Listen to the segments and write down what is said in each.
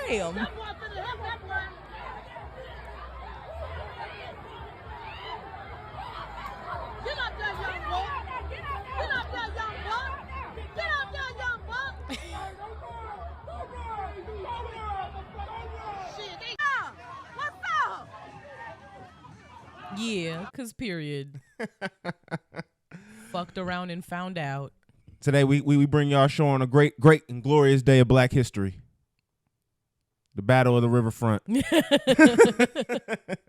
Damn. Get up there, young buck. Get up there, young buck. Get up there, young buck. Shit, what's up? Yeah, 'cause period. Fucked around and found out. Today we bring y'all a show on a great and glorious day of Black history. The Battle of the Riverfront.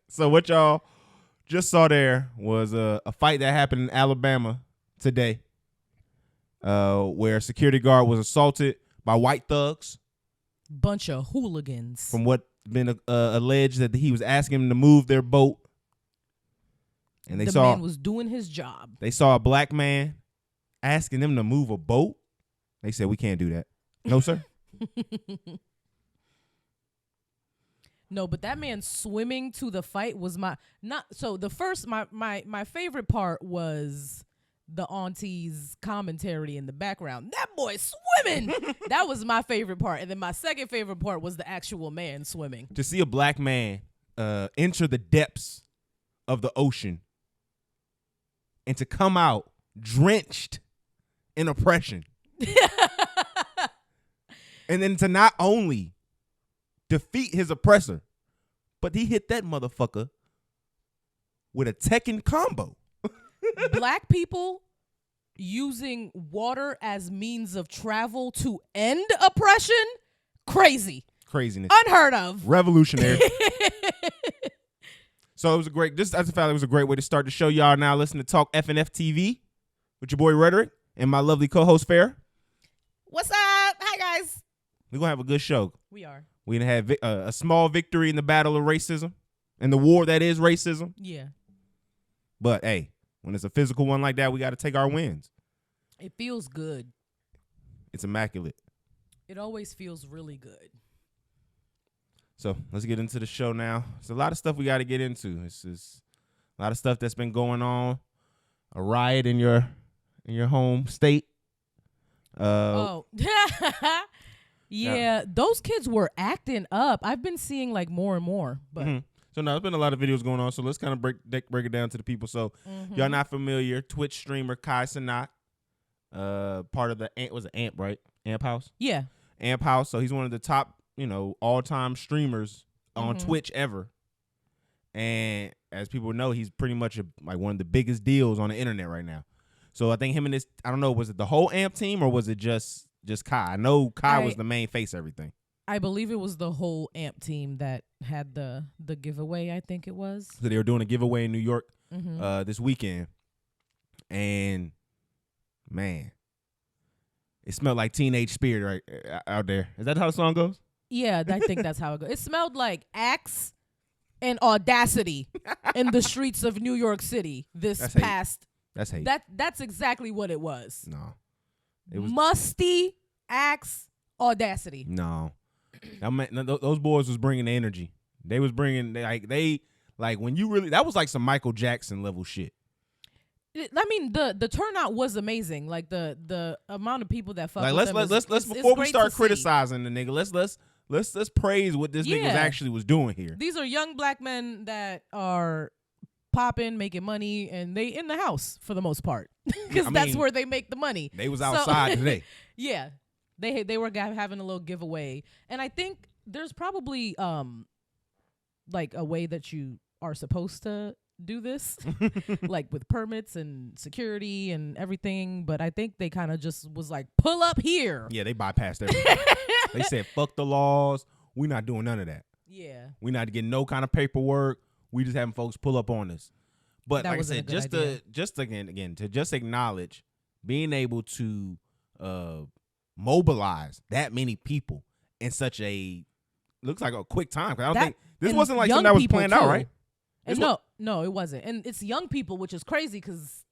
So what y'all just saw there was a fight that happened in Alabama today, where a security guard was assaulted by white thugs. Bunch of hooligans. From what been alleged that he was asking them to move their boat. And the man was doing his job. They saw a black man asking them to move a boat. They said, we can't do that. No, sir. No, but that man swimming to the fight was my favorite part was the auntie's commentary in the background. That boy swimming. That was my favorite part. And then my second favorite part was the actual man swimming. To see a black man enter the depths of the ocean and to come out drenched in oppression. And then to not only defeat his oppressor, but he hit that motherfucker with a Tekken combo. Black people using water as means of travel to end oppression? Crazy. Craziness. Unheard of. Revolutionary. So it was it was a great way to start the show. Y'all now listen to Talk FNF TV with your boy Rhetoric and my lovely co-host Farrah. What's up? Hi, guys. We're going to have a good show. We are. We're going to have a small victory in the battle of racism and the war that is racism. Yeah. But, hey, when it's a physical one like that, we got to take our wins. It feels good. It's immaculate. It always feels really good. So let's get into the show now. There's a lot of stuff we got to get into. It's a lot of stuff that's been going on. A riot in your home state. Yeah, those kids were acting up. I've been seeing like more and more. But So now there's been a lot of videos going on. So let's kind of break it down to the people. So y'all not familiar, Twitch streamer Kai Cenatand, part of the AMP, right? AMP House? Yeah. AMP House. So he's one of the top, all-time streamers on Twitch ever. And as people know, he's pretty much like one of the biggest deals on the internet right now. So I think him and this, I don't know, was it the whole AMP team or was it just Kai? I know Kai was the main face of everything. I believe it was the whole AMP team that had the giveaway, I think it was. So they were doing a giveaway in New York this weekend. And, man, it smelled like Teenage Spirit right out there. Is that how the song goes? Yeah, I think that's how it goes. It smelled like Axe and Audacity in the streets of New York City That's hate. That's exactly what it was. No. It was musty Axe Audacity. No. Those boys was bringing the energy. They was bringing when you really, that was like some Michael Jackson level shit. I mean, the turnout was amazing. Like the amount of people that fuck like with let's before we start criticizing the nigga, let's praise what this nigga actually was doing here. These are young black men that are popping, making money, and they in the house for the most part because that's where they make the money. They was outside today. Yeah, they were having a little giveaway, and I think there's probably like a way that you are supposed to do this, like with permits and security and everything. But I think they kind of just was like, pull up here. Yeah, they bypassed everything. They said, fuck the laws. We're not doing none of that. Yeah. We're not getting no kind of paperwork. We just having folks pull up on us. But that like I said, just to acknowledge being able to mobilize that many people in such a, looks like a quick time. I don't think this wasn't like something that was planned out, right? And no, it wasn't. And it's young people, which is crazy because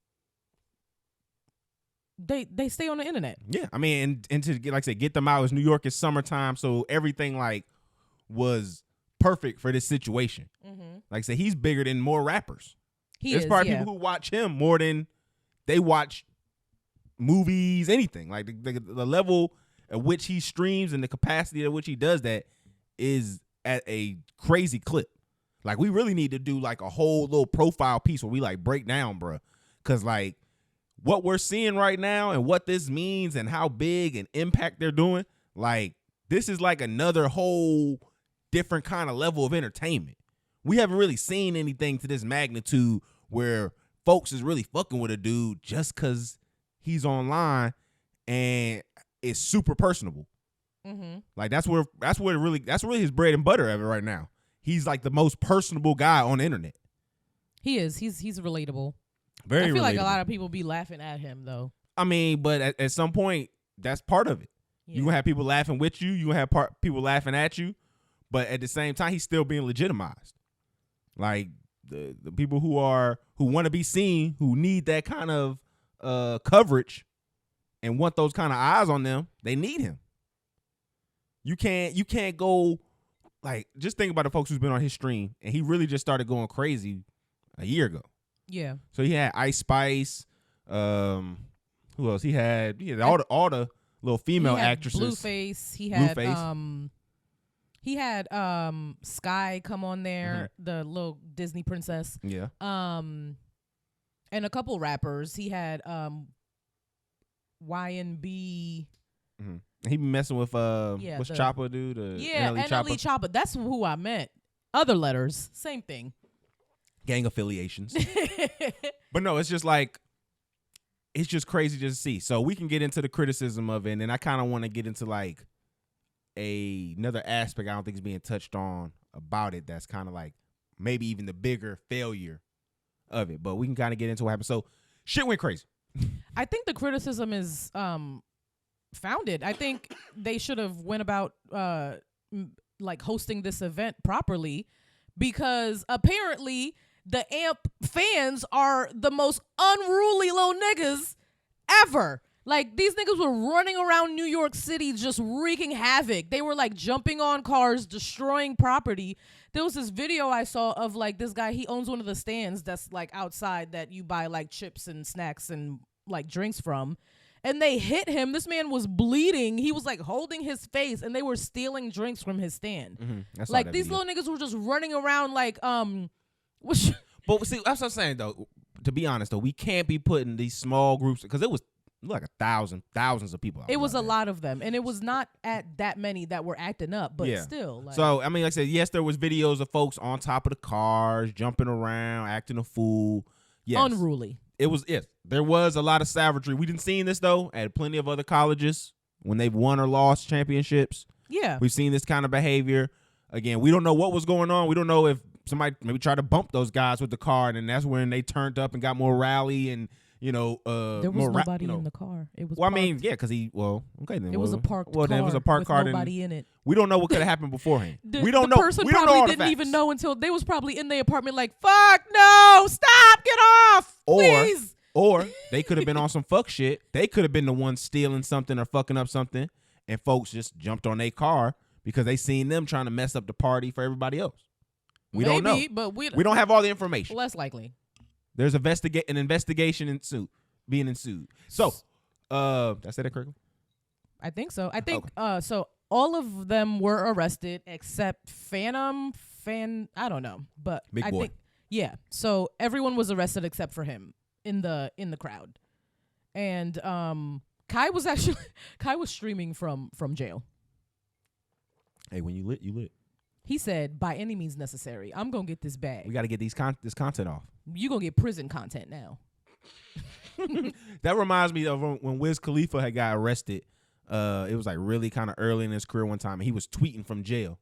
they stay on the internet. Yeah, I mean, and to get, like I said, get them out. It's New York, it's summertime, so everything like was perfect for this situation. Mm-hmm. Like I said, he's bigger than more rappers. There's probably people who watch him more than they watch movies, anything. Like the level at which he streams and the capacity at which he does that is at a crazy clip. Like, we really need to do like a whole little profile piece where we like break down, bro. Cause like what we're seeing right now and what this means and how big an impact they're doing, like this is like another whole different kind of level of entertainment. We haven't really seen anything to this magnitude where folks is really fucking with a dude just cause he's online and it's super personable. Mm-hmm. Like that's really his bread and butter of it right now. He's like the most personable guy on the internet. He is. He's relatable. Very. I feel relatable. like a lot of people be laughing at him though. I mean, but at some point, that's part of it. Yeah. You gonna have people laughing with you. You gonna have people laughing at you. But at the same time, he's still being legitimized. Like the people who want to be seen, who need that kind of coverage and want those kind of eyes on them, they need him. You can't go, like, just think about the folks who's been on his stream, and he really just started going crazy a year ago. Yeah. So he had Ice Spice. Who else? He had all the little female actresses. Blueface. He had Sky come on there, the little Disney princess. Yeah. And a couple rappers. He had YNB. Mm-hmm. He be messing with what's Chopper dude? NLE Chopper. That's who I meant. Other letters, same thing. Gang affiliations. But no, it's just like, it's just crazy just to see. So we can get into the criticism of it, and I kind of want to get into like another aspect I don't think is being touched on about it. That's kind of like maybe even the bigger failure of it. But we can kind of get into what happened. So shit went crazy. I think the criticism is founded. I think they should have went about like hosting this event properly, because apparently the AMP fans are the most unruly little niggas ever. Like, these niggas were running around New York City just wreaking havoc. They were like jumping on cars, destroying property. There was this video I saw of like this guy, he owns one of the stands that's like outside that you buy like chips and snacks and like drinks from. And they hit him. This man was bleeding. He was like holding his face, and they were stealing drinks from his stand. Mm-hmm. Like, these little niggas were just running around like But see, that's what I'm saying though. To be honest though, we can't be putting these small groups, because it was like thousands of people. It was a lot of them, and it was not at that many that were acting up, but still. Like, so I mean, like I said, yes, there was videos of folks on top of the cars, jumping around, acting a fool. Yes. Unruly. It was, yes, there was a lot of savagery. We didn't see this though at plenty of other colleges when they've won or lost championships. Yeah, we've seen this kind of behavior. Again, we don't know what was going on. We don't know if somebody maybe tried to bump those guys with the car, and then that's when they turned up and got more rally and. There was nobody in the car. It was. Well, parked. I mean, yeah, because okay then. It was a parked car. Well, then it was a parked car. Nobody in it. We don't know what could have happened beforehand. We don't know. The person probably didn't even know until they was probably in their apartment like, fuck no, stop, get off, please. Or they could have been on some fuck shit. They could have been the ones stealing something or fucking up something, and folks just jumped on their car because they seen them trying to mess up the party for everybody else. We don't know. But we don't have all the information. Less likely. There's an investigation being ensued. So, did I say that correctly? I think so. I think so all of them were arrested except Phantom. I don't know, but Big boy. Think so everyone was arrested except for him in the crowd. And Kai was streaming from jail. Hey, when you lit, you lit. He said, by any means necessary, I'm going to get this bag. We got to get this content off. You going to get prison content now. That reminds me of when Wiz Khalifa had got arrested. It was like really kind of early in his career one time. And he was tweeting from jail.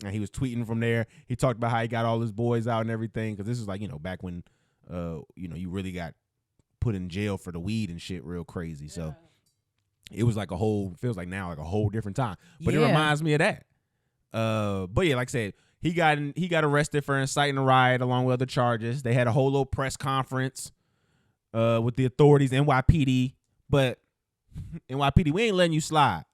And he was tweeting from there. He talked about how he got all his boys out and everything. Because this is like, back when, you really got put in jail for the weed and shit real crazy. Yeah. So it was like feels like now like a whole different time. But it reminds me of that. But yeah, like I said, he got arrested for inciting a riot along with other charges. They had a whole little press conference with the authorities, NYPD, But NYPD, we ain't letting you slide.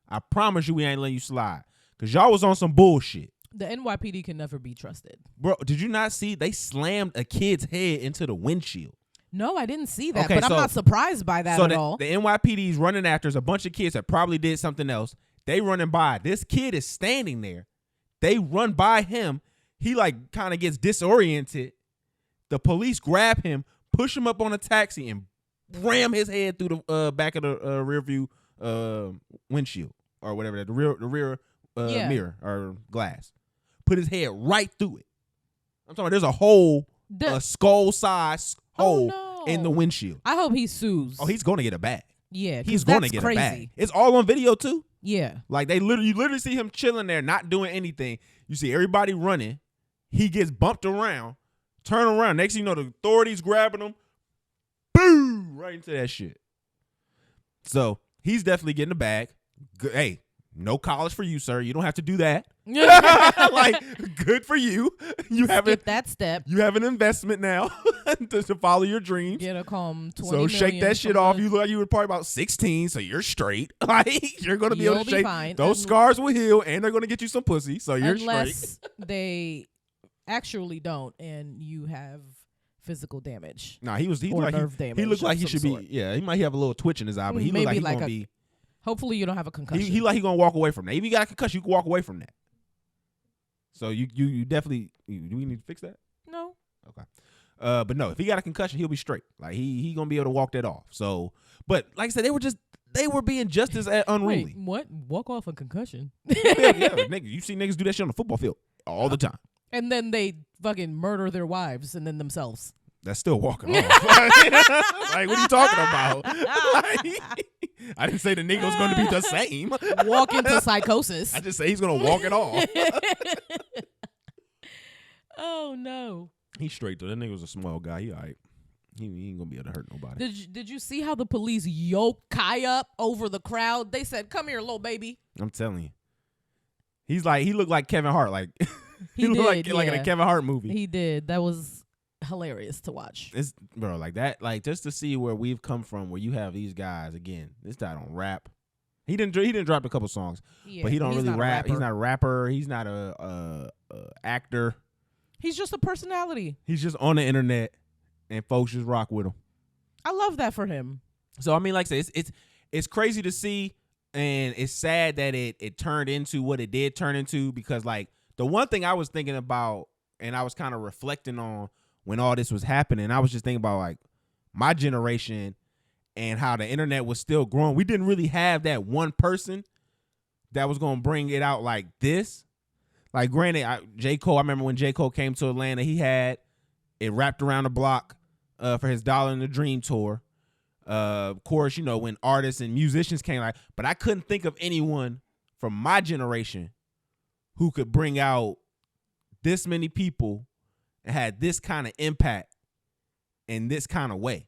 I promise you we ain't letting you slide. Because y'all was on some bullshit. The NYPD can never be trusted. Bro, did you not see they slammed a kid's head into the windshield? No, I didn't see that, Okay, but I'm so- not surprised by that So at all. the NYPD's running after a bunch of kids that probably did something else. They running by. This kid is standing there. They run by him. He like kind of gets disoriented. The police grab him, push him up on a taxi, and ram his head through the back of the rear view windshield or whatever, the rear mirror or glass. Put his head right through it. I'm talking about there's a hole, a skull size hole in the windshield. I hope he sues. Oh, he's going to get a bag. Yeah, he's going to get crazy. a bag. It's all on video too. Yeah, like you literally see him chilling there, not doing anything. You see everybody running. He gets bumped around, turn around. Next thing you know, the authorities grabbing him, boom, right into that shit. So he's definitely getting a bag. Hey, no college for you, sir. You don't have to do that. Like, good for you. You have that step. You have an investment now to follow your dreams. Get a calm 20 So shake that shit off. You look like you were probably about 16, so you're straight. Like, you're gonna be able to shake. Fine. Those scars will heal, and they're gonna get you some pussy. So you're straight. Unless they actually don't, and you have physical damage. Nah, he or nerve damage. He looked like he should sort. be. Yeah, he might have a little twitch in his eye, but he looked like he's gonna be. Hopefully, you don't have a concussion. He like he gonna walk away from that. If you got a concussion, you can walk away from that. So you definitely do we need to fix that? No. Okay. But no, if he got a concussion, he'll be straight. Like he gonna be able to walk that off. So, but like I said, they were being just as unruly. Wait, what? Walk off a concussion? yeah, nigga, you see niggas do that shit on the football field all the time. And then they fucking murder their wives and then themselves. That's still walking off. Like, what are you talking about? Like, I didn't say the nigga was going to be the same. Walk into psychosis. I just say he's going to walk it off. Oh, no. He's straight, though. That nigga was a small guy. He all right. He ain't going to be able to hurt nobody. Did you see how the police yoked Kai up over the crowd? They said, come here, little baby. I'm telling you. He looked like Kevin Hart. Like, he looked like in a Kevin Hart movie. He did. That was hilarious to watch. It's bro, like that, like just to see where we've come from, where you have these guys again. This guy don't rap. He didn't drop a couple songs, but he don't really rap. He's not a rapper. He's not a actor. He's just a personality. He's just on the internet, and folks just rock with him. I love that for him. So I mean, like I said, it's crazy to see, and it's sad that it turned into what it did turn into, because like the one thing I was thinking about, and I was kind of reflecting on when all this was happening, I was just thinking about like my generation and how the internet was still growing. We didn't really have that one person that was going to bring it out like this. Like granted, J. Cole, I remember when J. Cole came to Atlanta, he had it wrapped around the block for his Dollar in the Dream tour. Of course, you know, when artists and musicians came, like, but I couldn't think of anyone from my generation who could bring out this many people and had this kind of impact in this kind of way.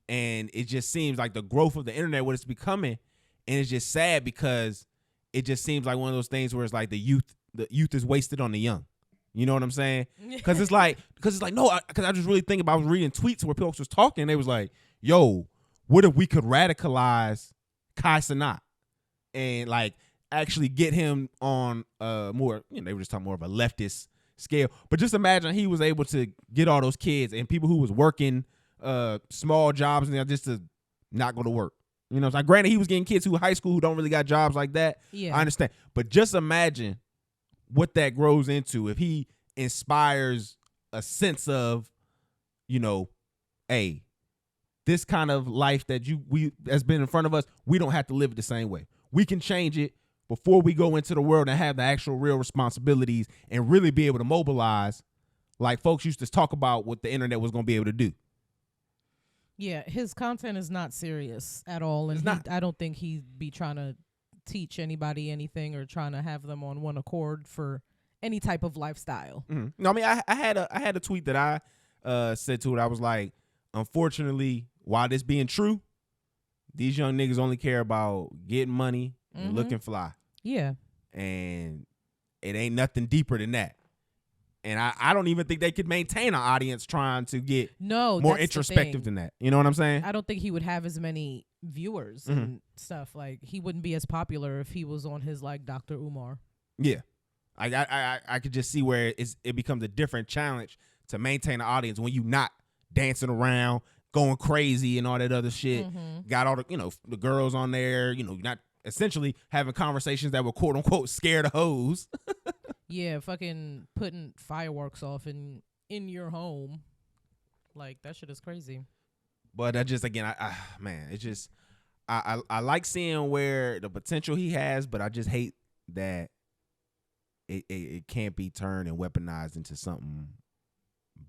And it just seems like the growth of the internet, what it's becoming, and it's just sad because it just seems like one of those things where it's like the youth is wasted on the young. You know what I'm saying? Because it's like no, because I just really think about, I was reading tweets where people was talking, and they was like, yo, what if we could radicalize Kai Cenatand and like actually get him on more, you know, they were just talking more of a leftist scale. But just imagine he was able to get all those kids and people who was working small jobs and just to not go to work. You know, so granted he was getting kids who high school who don't really got jobs like that. Yeah, I understand. But just imagine what that grows into if he inspires a sense of, you know, hey, this kind of life that has been in front of us, we don't have to live it the same way. We can change it before we go into the world and have the actual real responsibilities and really be able to mobilize like folks used to talk about what the internet was going to be able to do. Yeah, his content is not serious at all. And I don't think he'd be trying to teach anybody anything or trying to have them on one accord for any type of lifestyle. Mm-hmm. No, I mean, I had a tweet that I said to it. I was like, unfortunately, while this being true, these young niggas only care about getting money and looking fly. Yeah. And it ain't nothing deeper than that. And I don't even think they could maintain an audience trying to get more that's introspective than that. You know what I'm saying? I don't think he would have as many viewers and stuff. Like, he wouldn't be as popular if he was on his, like, Dr. Umar. Yeah. I could just see where it becomes a different challenge to maintain an audience when you not dancing around, going crazy and all that other shit. Got all the, the girls on there, not essentially having conversations that were quote unquote scare the hoes. Yeah, fucking putting fireworks off in your home. Like, that shit is crazy. But I just, again, I like seeing where the potential he has, but I just hate that it can't be turned and weaponized into something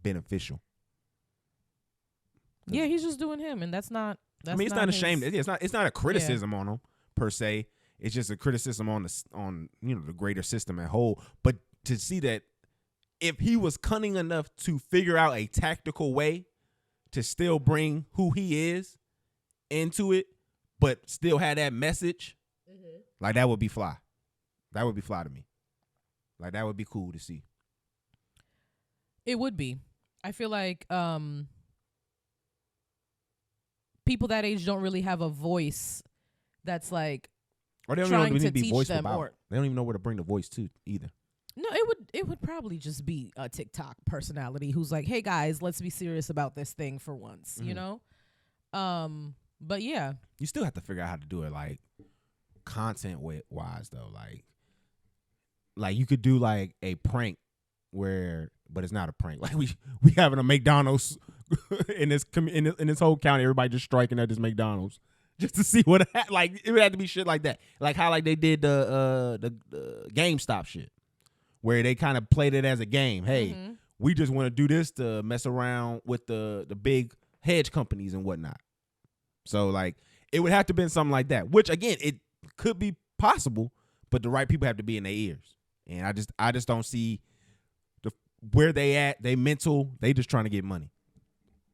beneficial. Yeah, he's just doing him, and that's not. It's not ashamed. It's not a criticism on him per se. It's just a criticism on the greater system as whole. But to see that if he was cunning enough to figure out a tactical way to still bring who he is into it, but still have that message, like, that would be fly. That would be fly to me. Like, that would be cool to see. It would be. I feel like people that age don't really have a voice that's like, or they don't trying even to need to be teach voiced them, about. or They don't even know where to bring the voice to either. no, it would probably just be a TikTok personality who's like, hey guys, let's be serious about this thing for once, But yeah, you still have to figure out how to do it, like, content wise though. Like you could do like a prank but it's not a prank. Like we having a McDonald's in this whole county, everybody just striking at this McDonald's just to see what like it would have to be shit like that, like how like they did the GameStop shit, where they kind of played it as a game. Hey, we just want to do this to mess around with the big hedge companies and whatnot. So like it would have to been something like that, which again it could be possible, but the right people have to be in their ears. And I just don't see where they at. They mental. They just trying to get money.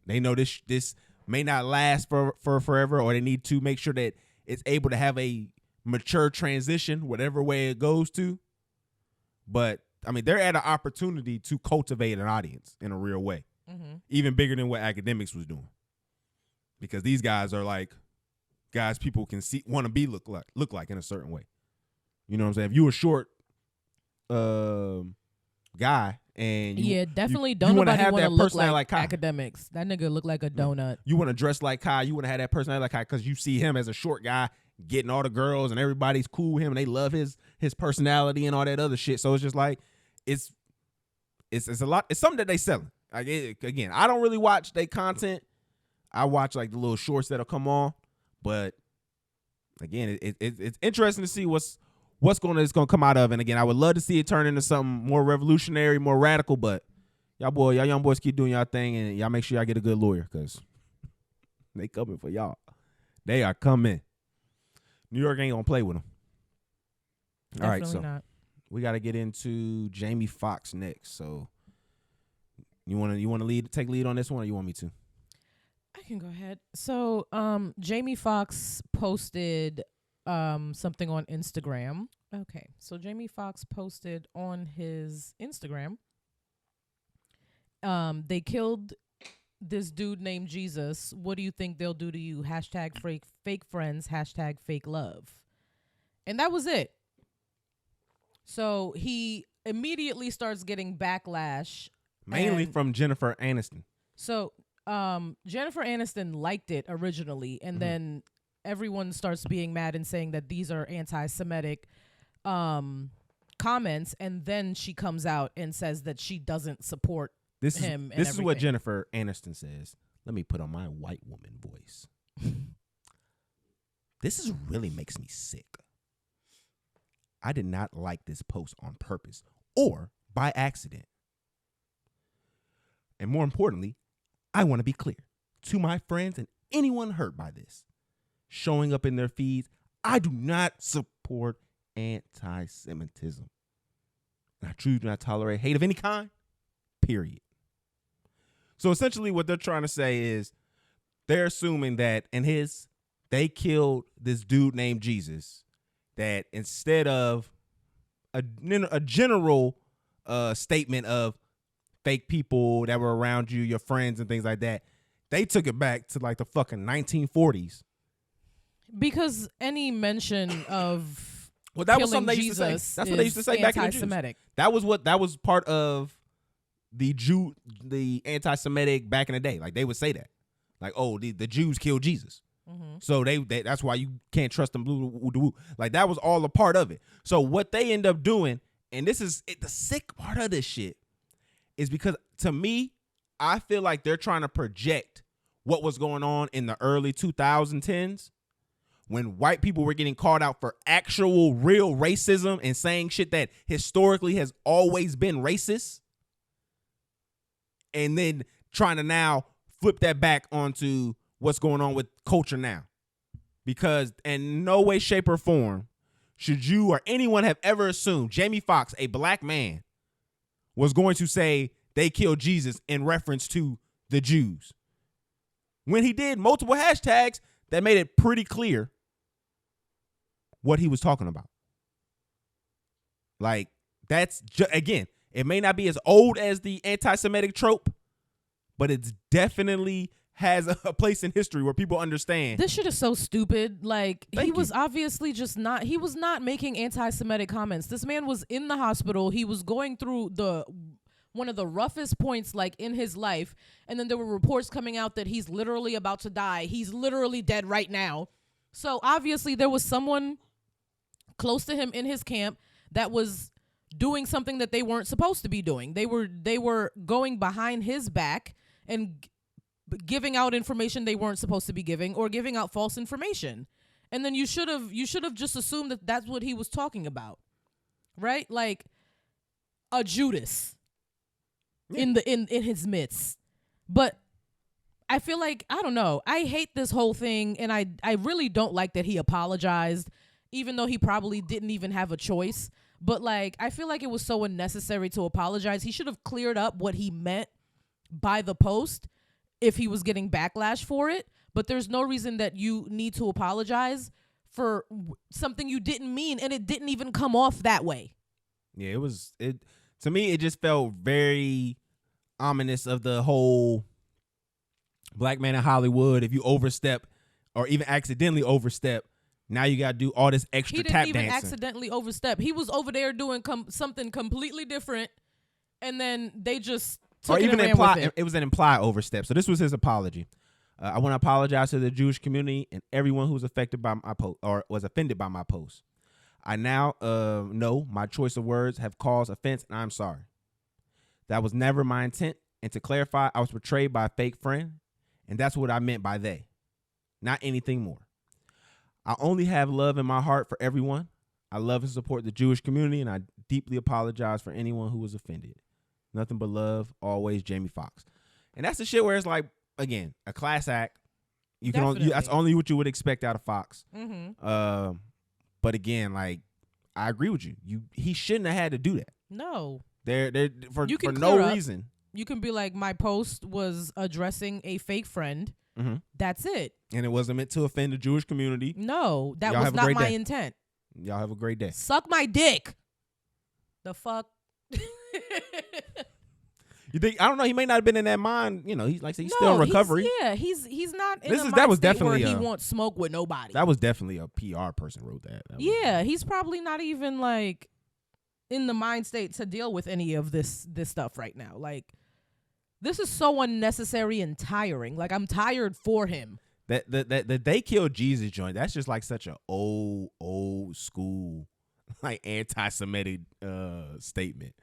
They know this may not last for forever, or they need to make sure that it's able to have a mature transition, whatever way it goes to. But I mean, they're at an opportunity to cultivate an audience in a real way, even bigger than what academics was doing. Because these guys are like guys people can see, want to be look like in a certain way. You know what I'm saying? If you a short guy and definitely don't nobody want to look like Kai. Academics. That nigga look like a donut. You want to dress like Kai. You want to have that personality like Kai because you see him as a short guy getting all the girls and everybody's cool with him and they love his personality and all that other shit. So it's just like it's a lot. It's something that they selling. Like again, I don't really watch their content. I watch like the little shorts that'll come on, but again, it's interesting to see what's going to come out of. And again, I would love to see it turn into something more revolutionary, more radical. But y'all young boys keep doing y'all thing, and y'all make sure y'all get a good lawyer because they coming for y'all. They are coming. New York ain't gonna play with them. All right, so not. We got to get into Jamie Foxx next. So you want to take lead on this one, or you want me to? I can go ahead. So, Jamie Foxx posted something on Instagram. Okay, so Jamie Foxx posted on his Instagram. They killed this dude named Jesus. What do you think they'll do to you? Hashtag fake friends. Hashtag fake love. And that was it. So he immediately starts getting backlash. Mainly from Jennifer Aniston. So Jennifer Aniston liked it originally, and then everyone starts being mad and saying that these are anti-Semitic comments, and then she comes out and says that she doesn't support him. This is what Jennifer Aniston says. Let me put on my white woman voice. This really makes me sick. I did not like this post on purpose or by accident. And more importantly, I want to be clear to my friends and anyone hurt by this showing up in their feeds. I do not support anti-Semitism. And I truly do not tolerate hate of any kind, period. So essentially what they're trying to say is they're assuming that they killed this dude named Jesus, that instead of a general statement of fake people that were around you, your friends and things like that. They took it back to like the fucking 1940s. Because any mention of that was something they used to say. That's what they used to say back in the Jews. That was part of the anti-Semitic back in the day. Like they would say that. Like, oh, the Jews killed Jesus. Mm-hmm. So they that's why you can't trust them. Like that was all a part of it. So what they end up doing, and this is the sick part of this shit, is because to me, I feel like they're trying to project what was going on in the early 2010s when white people were getting called out for actual real racism and saying shit that historically has always been racist. And then trying to now flip that back onto what's going on with culture now. Because in no way, shape, or form should you or anyone have ever assumed Jamie Foxx, a black man, was going to say they killed Jesus in reference to the Jews. When he did multiple hashtags that made it pretty clear what he was talking about. Like, that's, again, it may not be as old as the anti-Semitic trope, but it's definitely has a place in history where people understand. This shit is so stupid. Like, he was obviously just not, he was not making anti-Semitic comments. This man was in the hospital. He was going through one of the roughest points, like, in his life. And then there were reports coming out that he's literally about to die. He's literally dead right now. So obviously there was someone close to him in his camp that was doing something that they weren't supposed to be doing. They were going behind his back and giving out information they weren't supposed to be giving, or giving out false information. And then you should have just assumed that that's what he was talking about. Right? Like a Judas in his midst. But I feel like, I don't know, I hate this whole thing, and I really don't like that he apologized, even though he probably didn't even have a choice. But like, I feel like it was so unnecessary to apologize. He should have cleared up what he meant by the post if he was getting backlash for it. But there's no reason that you need to apologize for something you didn't mean, and it didn't even come off that way. Yeah, it to me, it just felt very ominous of the whole black man in Hollywood. If you overstep or even accidentally overstep, now you got to do all this extra tap dancing. He didn't even accidentally overstep. He was over there doing something completely different, and then they just took it and ran with it. It was an implied overstep. So this was his apology. I want to apologize to the Jewish community and everyone who was affected by my post or was offended by my post. I now know my choice of words have caused offense, and I'm sorry. That was never my intent. And to clarify, I was betrayed by a fake friend, and that's what I meant by they, not anything more. I only have love in my heart for everyone. I love and support the Jewish community, and I deeply apologize for anyone who was offended. Nothing but love, always, Jamie Foxx. And that's the shit where it's like, again, a class act. That's only what you would expect out of Fox. Mm-hmm. But again, like, I agree with you. He shouldn't have had to do that. No. For no reason. You can be like, my post was addressing a fake friend. Mm-hmm. That's it. And it wasn't meant to offend the Jewish community. No, that was not my intent. Y'all have a great day. Suck my dick. The fuck? You think? I don't know. He may not have been in that mind. You know, he's still in recovery. He's not in a mind state where he won't smoke with nobody. That was definitely a PR person wrote that. He's probably not even like in the mind state to deal with any of this stuff right now. Like, this is so unnecessary and tiring. Like, I'm tired for him. That they killed Jesus joint. That's just like such a old school, like, anti-Semitic statement.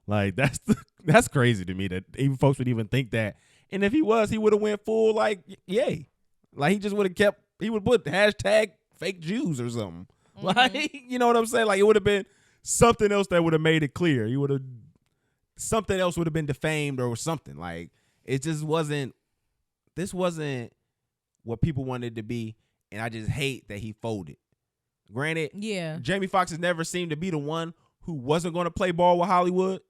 Like, that's crazy to me that even folks would even think that. And if he would have went full, like, yay. Like, he just would have he would put hashtag fake Jews or something. Mm-hmm. Like, you know what I'm saying? Like, it would have been something else that would have made it clear. Something else would have been defamed or something. Like, it just wasn't, this wasn't what people wanted it to be. And I just hate that he folded. Granted, Jamie Foxx has never seemed to be the one who wasn't going to play ball with Hollywood.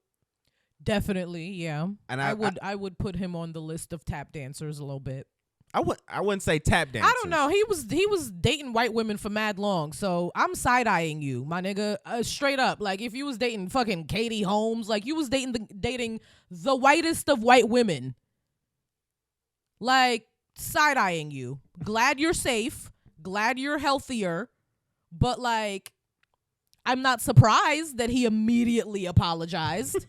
Definitely, yeah. And I would put him on the list of tap dancers a little bit. I wouldn't say tap dancers. I don't know. He was dating white women for mad long, so I'm side eyeing you, my nigga. Straight up, like if you was dating fucking Katie Holmes, like you was dating the whitest of white women, like side eyeing you. Glad you're safe. Glad you're healthier, but like I'm not surprised that he immediately apologized.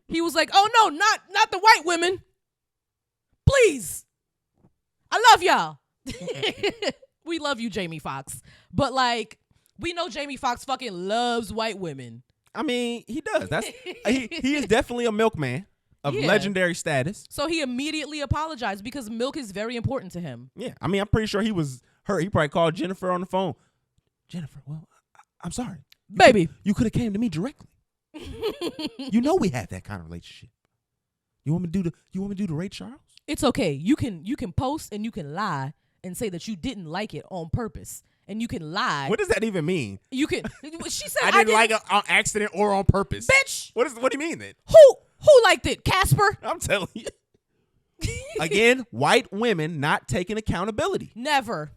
He was like, "Oh no, not the white women. Please. I love y'all." We love you, Jamie Foxx. But like, we know Jamie Foxx fucking loves white women. I mean, he does. That's he is definitely a milkman of legendary status. So he immediately apologized because milk is very important to him. Yeah. I mean, I'm pretty sure he was hurt. He probably called Jennifer on the phone. Jennifer, well, I'm sorry. Baby. You could have came to me directly. You know we had that kind of relationship. You want me to do the Ray Charles? It's okay. You can post and you can lie and say that you didn't like it on purpose. And you can lie. What does that even mean? You can. She said I didn't like it on accident or on purpose. Bitch. What do you mean then? Who liked it? Casper? I'm telling you. Again, white women not taking accountability. Never.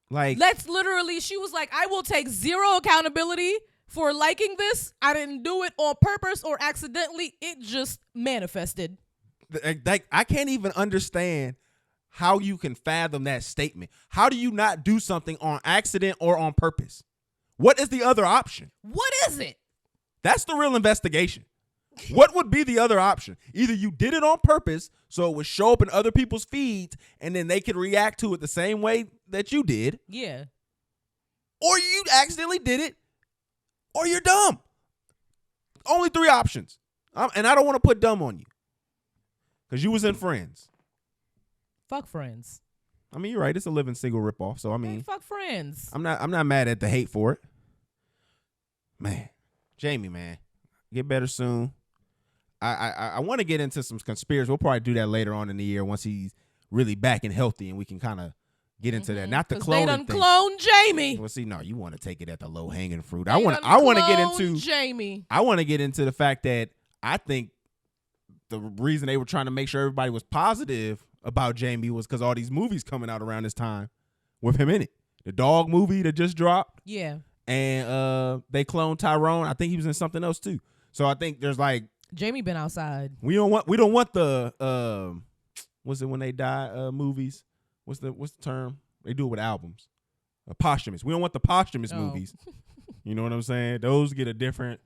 Like, let's literally. She was like, I will take zero accountability for liking this. I didn't do it on purpose or accidentally. It just manifested. Like, I can't even understand how you can fathom that statement. How do you not do something on accident or on purpose? What is the other option? What is it? That's the real investigation. What would be the other option? Either you did it on purpose so it would show up in other people's feeds and then they could react to it the same way that you did. Yeah. Or you accidentally did it, or you're dumb. Only 3 options. And I don't want to put dumb on you. Because you was in Friends. Fuck Friends. I mean, you're right. It's a living single ripoff. So I mean, hey, fuck Friends. I'm not mad at the hate for it. Man, Jamie, man, get better soon. I want to get into some conspiracy. We'll probably do that later on in the year once he's really back and healthy, and we can kind of get into that. Not the cloning they done thing. Clone Jamie. Well, see, no, you want to take it at the low hanging fruit. They I want to get into Jamie. I want to get into the fact that I think the reason they were trying to make sure everybody was positive about Jamie was because all these movies coming out around this time with him in it. The dog movie that just dropped. Yeah. And they cloned Tyrone. I think he was in something else too. So I think there's like Jamie been outside. We don't want the what's it when they die movies? What's the term? They do it with albums. Posthumous. We don't want the posthumous movies. You know what I'm saying? Those get a different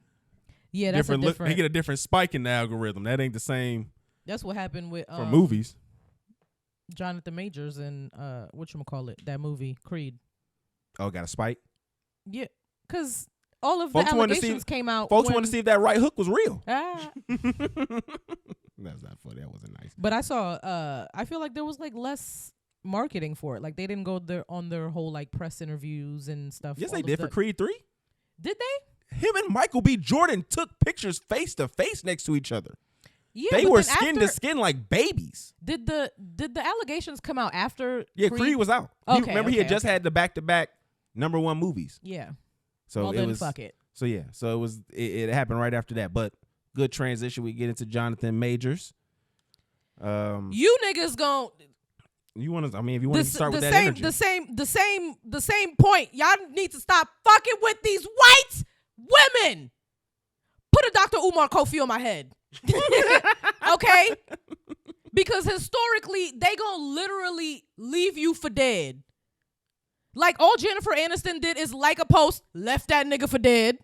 that's different a look. different. They get a different spike in the algorithm. That ain't the same. That's what happened with for movies. Jonathan Majors and whatchamacallit, that movie Creed. Oh, got a spike? Yeah, because all of folks the allegations came out. Folks wanted to see if that right hook was real. Ah. That's not funny. That wasn't nice. But I saw. I feel like there was like less marketing for it. Like they didn't go there on their whole like press interviews and stuff. Yes, they did for Creed 3. Did they? Him and Michael B. Jordan took pictures face to face next to each other. Yeah, they were skin to skin like babies. Did the allegations come out after? Yeah, Creed was out. Okay, remember he had just had the back-to-back #1 movies. Yeah. So well, then fuck it. So yeah, so it happened right after that. But good transition. We get into Jonathan Majors. You niggas gon' You want to? I mean, if you want to start with that energy. The same point. Y'all need to stop fucking with these white women. Put a Dr. Umar Kofi on my head. Okay? Because historically, they gonna literally leave you for dead. Like all Jennifer Aniston did is like a post, left that nigga for dead.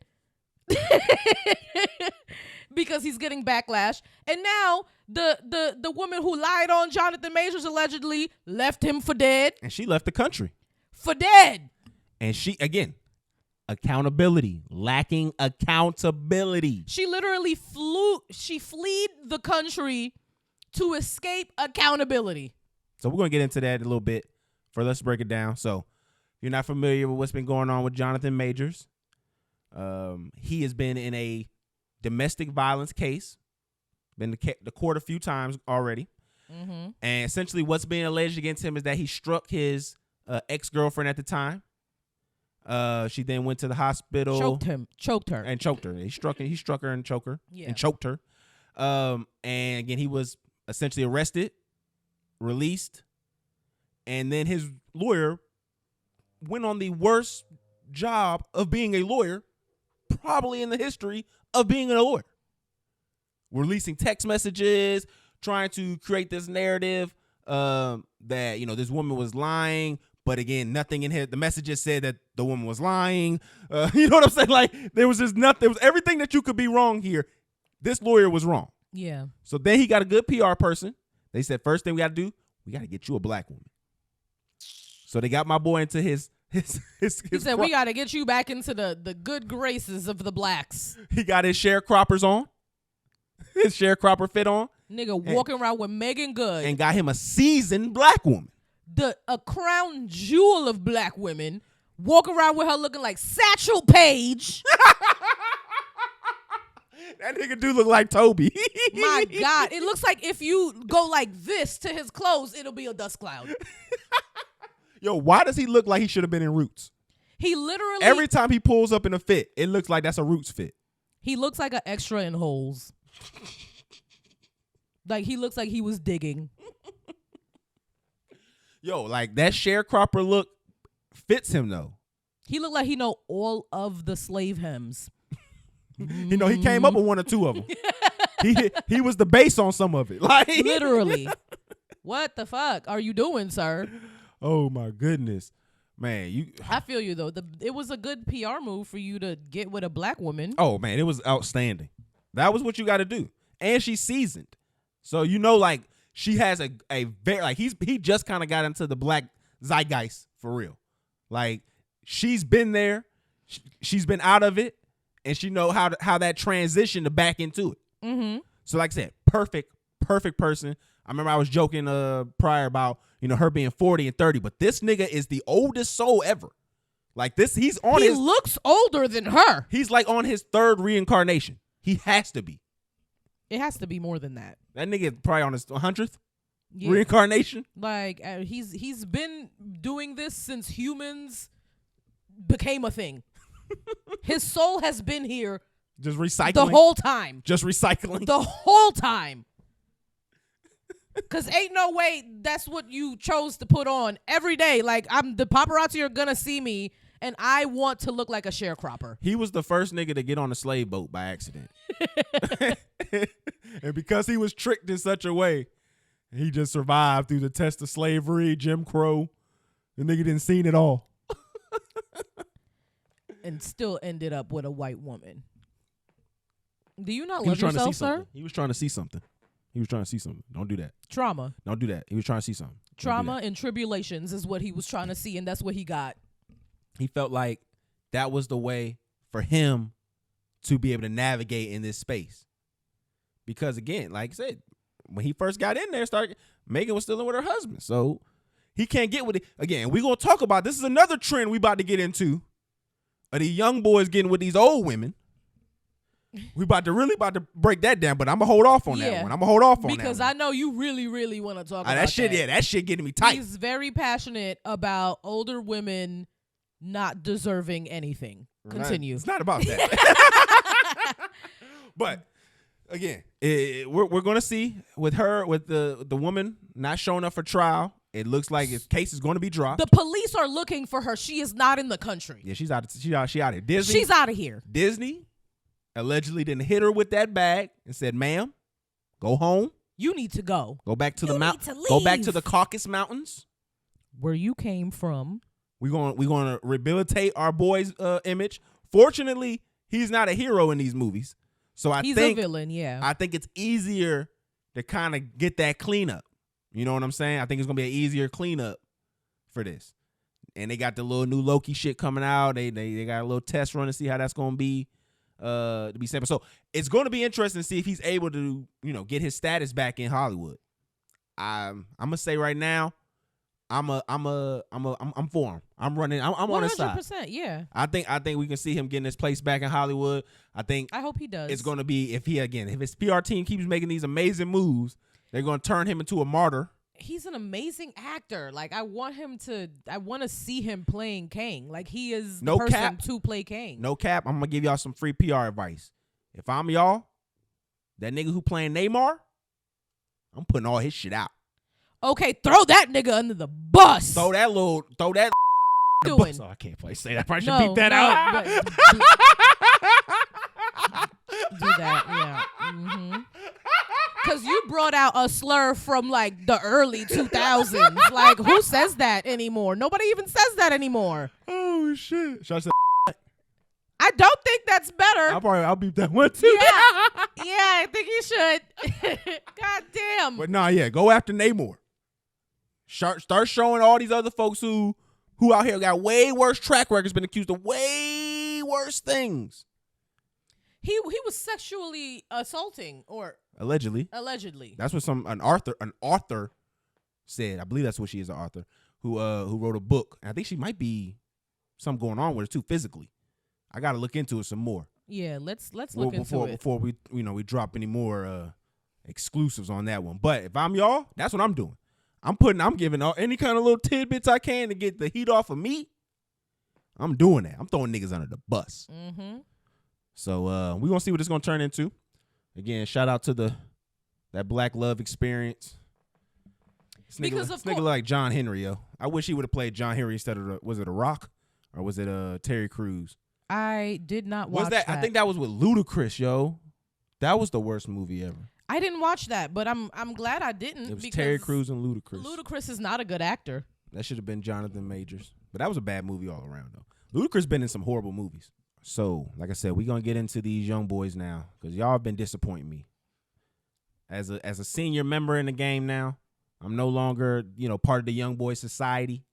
Because he's getting backlash. And now the woman who lied on Jonathan Majors allegedly left him for dead. And she left the country. For dead. And she, again, accountability. Lacking accountability. She literally fled the country to escape accountability. So we're going to get into that a little bit. Let's break it down. So if you're not familiar with what's been going on with Jonathan Majors, he has been in a domestic violence case, been to the court a few times already. Mm-hmm. And essentially what's being alleged against him is that he struck his ex-girlfriend at the time. She then went to the hospital. Choked her. And choked her. He struck her and choked her. Yeah. And choked her. And again, he was essentially arrested released, and then his lawyer went on the worst job of being a lawyer probably in the history of being a lawyer. Releasing text messages, trying to create this narrative that, you know, this woman was lying, but again, nothing in here. The messages said that the woman was lying. You know what I'm saying? Like, there was just nothing. There was everything that you could be wrong here. This lawyer was wrong. Yeah. So then he got a good PR person. They said, first thing we got to do, we got to get you a black woman. So they got my boy into his He said, we got to get you back into the good graces of the blacks. He got his sharecroppers on. His sharecropper fit on. Nigga walking around with Megan Good. And got him a seasoned black woman. A crown jewel of black women. Walk around with her looking like Satchel Paige. That nigga do look like Toby. My God. It looks like if you go like this to his clothes, it'll be a dust cloud. Yo, why does he look like he should have been in Roots? He literally... Every time he pulls up in a fit, it looks like that's a Roots fit. He looks like an extra in Holes. Like, he looks like he was digging. Yo, like, that sharecropper look fits him, though. He looked like he know all of the slave hymns. You know, he came up with one or two of them. he was the bass on some of it. Like, literally. What the fuck are you doing, sir? Oh, my goodness. Man, I feel you, though. It was a good PR move for you to get with a black woman. Oh, man, it was outstanding. That was what you got to do. And she's seasoned. So, you know, like, she has a very, like, he just kind of got into the black zeitgeist for real. Like, she's been there. She's been out of it. And she know how that transition to back into it. Mm-hmm. So, like I said, perfect person. I remember I was joking prior about, you know, her being 40 and 30, but this nigga is the oldest soul ever. Like this, he looks older than her. He's like on his third reincarnation. He has to be. It has to be more than that. That nigga is probably on his 100th reincarnation. Like he's been doing this since humans became a thing. His soul has been here just recycling the whole time. Just recycling the whole time. Cause ain't no way that's what you chose to put on every day. Like the paparazzi are gonna see me and I want to look like a sharecropper. He was the first nigga to get on a slave boat by accident. And because he was tricked in such a way, he just survived through the test of slavery, Jim Crow. The nigga didn't see it all. And still ended up with a white woman. Do you not love yourself, sir? He was trying to see something. Don't do that. Trauma. Don't do that. He was trying to see something. Trauma and tribulations is what he was trying to see, and that's what he got. He felt like that was the way for him to be able to navigate in this space. Because again, like I said, when he first got in there, Megan was still in with her husband. So he can't get with it. Again, we're going to talk about, this is another trend we about to get into. Of the young boys getting with these old women. We about to break that down, but I'm gonna hold off on that one. Because I know you really, really want to talk about that shit. Yeah, that shit getting me tight. He's very passionate about older women not deserving anything. Continue. It's not about that. But again, we're gonna see with the woman not showing up for trial. It looks like his case is going to be dropped. The police are looking for her. She is not in the country. Yeah, she's out. She out here. Disney. She's out of here. Disney allegedly didn't hit her with that bag and said, "Ma'am, go home. You need to go. Go back to the mountain. Go back to the Caucasus Mountains, where you came from. We're going to rehabilitate our boy's image. Fortunately, he's not a hero in these movies, so he's a villain. Yeah, I think it's easier to kind of get that cleanup. You know what I'm saying? I think it's gonna be an easier cleanup for this. And they got the little new Loki shit coming out. They got a little test run to see how that's gonna be to be sampled. So it's gonna be interesting to see if he's able to, you know, get his status back in Hollywood. I'm gonna say right now, I'm for him. I'm running. I'm on his side. 100%. Yeah. I think we can see him getting his place back in Hollywood. I hope he does. It's gonna be if his PR team keeps making these amazing moves. They're going to turn him into a martyr. He's an amazing actor. Like, I want to see him playing Kang. Like, he is the person to play Kang. No cap. I'm going to give y'all some free PR advice. If I'm y'all, that nigga who playing Neymar, I'm putting all his shit out. Okay, throw that nigga under the bus. Throw that doing. bus. Oh, I can't play. Say that. I probably should beat that out. Do that, yeah. Because you brought out a slur from like the early 2000s. Like, who says that anymore? Nobody even says that anymore. Oh shit! Should I say? I don't think that's better. I'll beat that one too. Yeah, I think you should. God damn. But nah, yeah, go after Namor. Start showing all these other folks who out here got way worse track records, been accused of way worse things. He was sexually assaulting or allegedly. That's what an author said. I believe that's what she is, an author who wrote a book. And I think she might be something going on with her too physically. I got to look into it some more. Yeah, let's look into it before we drop any more exclusives on that one. But if I'm y'all, that's what I'm doing. I'm giving any kind of little tidbits I can to get the heat off of me. I'm doing that. I'm throwing niggas under the bus. Mm-hmm. So we're going to see what it's going to turn into. Again, shout out to that Black Love Experience. This nigga like John Henry, yo. I wish he would have played John Henry instead of, was it a Rock? Or was it Terry Crews? I did not watch that. I think that was with Ludacris, yo. That was the worst movie ever. I didn't watch that, but I'm glad I didn't. It was Terry Crews and Ludacris. Ludacris is not a good actor. That should have been Jonathan Majors. But that was a bad movie all around, though. Ludacris been in some horrible movies. So, like I said, we're going to get into these young boys now because y'all have been disappointing me. As a senior member in the game now, I'm no longer, part of the young boy society.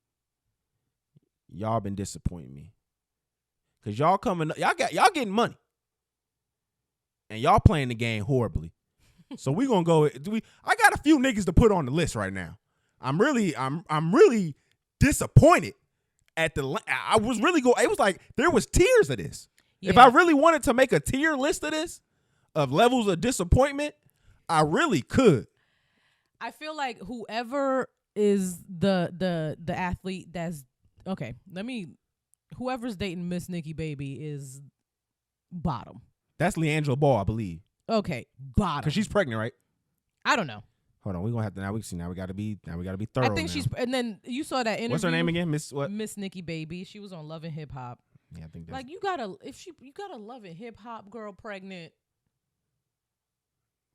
Y'all been disappointing me. Because y'all getting money. And y'all playing the game horribly. So we gonna go. I got a few niggas to put on the list right now. I'm really disappointed at the. I was really It was like there was tiers of this. Yeah. If I really wanted to make a tier list of this, of levels of disappointment, I really could. I feel like whoever is the athlete that's okay. Whoever's dating Miss Nikki Baby is bottom. That's LeAngela Ball, I believe. Okay, bottom. Because she's pregnant, right? I don't know. Hold on, we're gonna have to now we gotta be thorough. I think she's and then you saw that interview. What's her name again? Miss what? Miss Nikki Baby. She was on Love and Hip Hop. Yeah, I think that's like you got a Love and Hip Hop girl pregnant.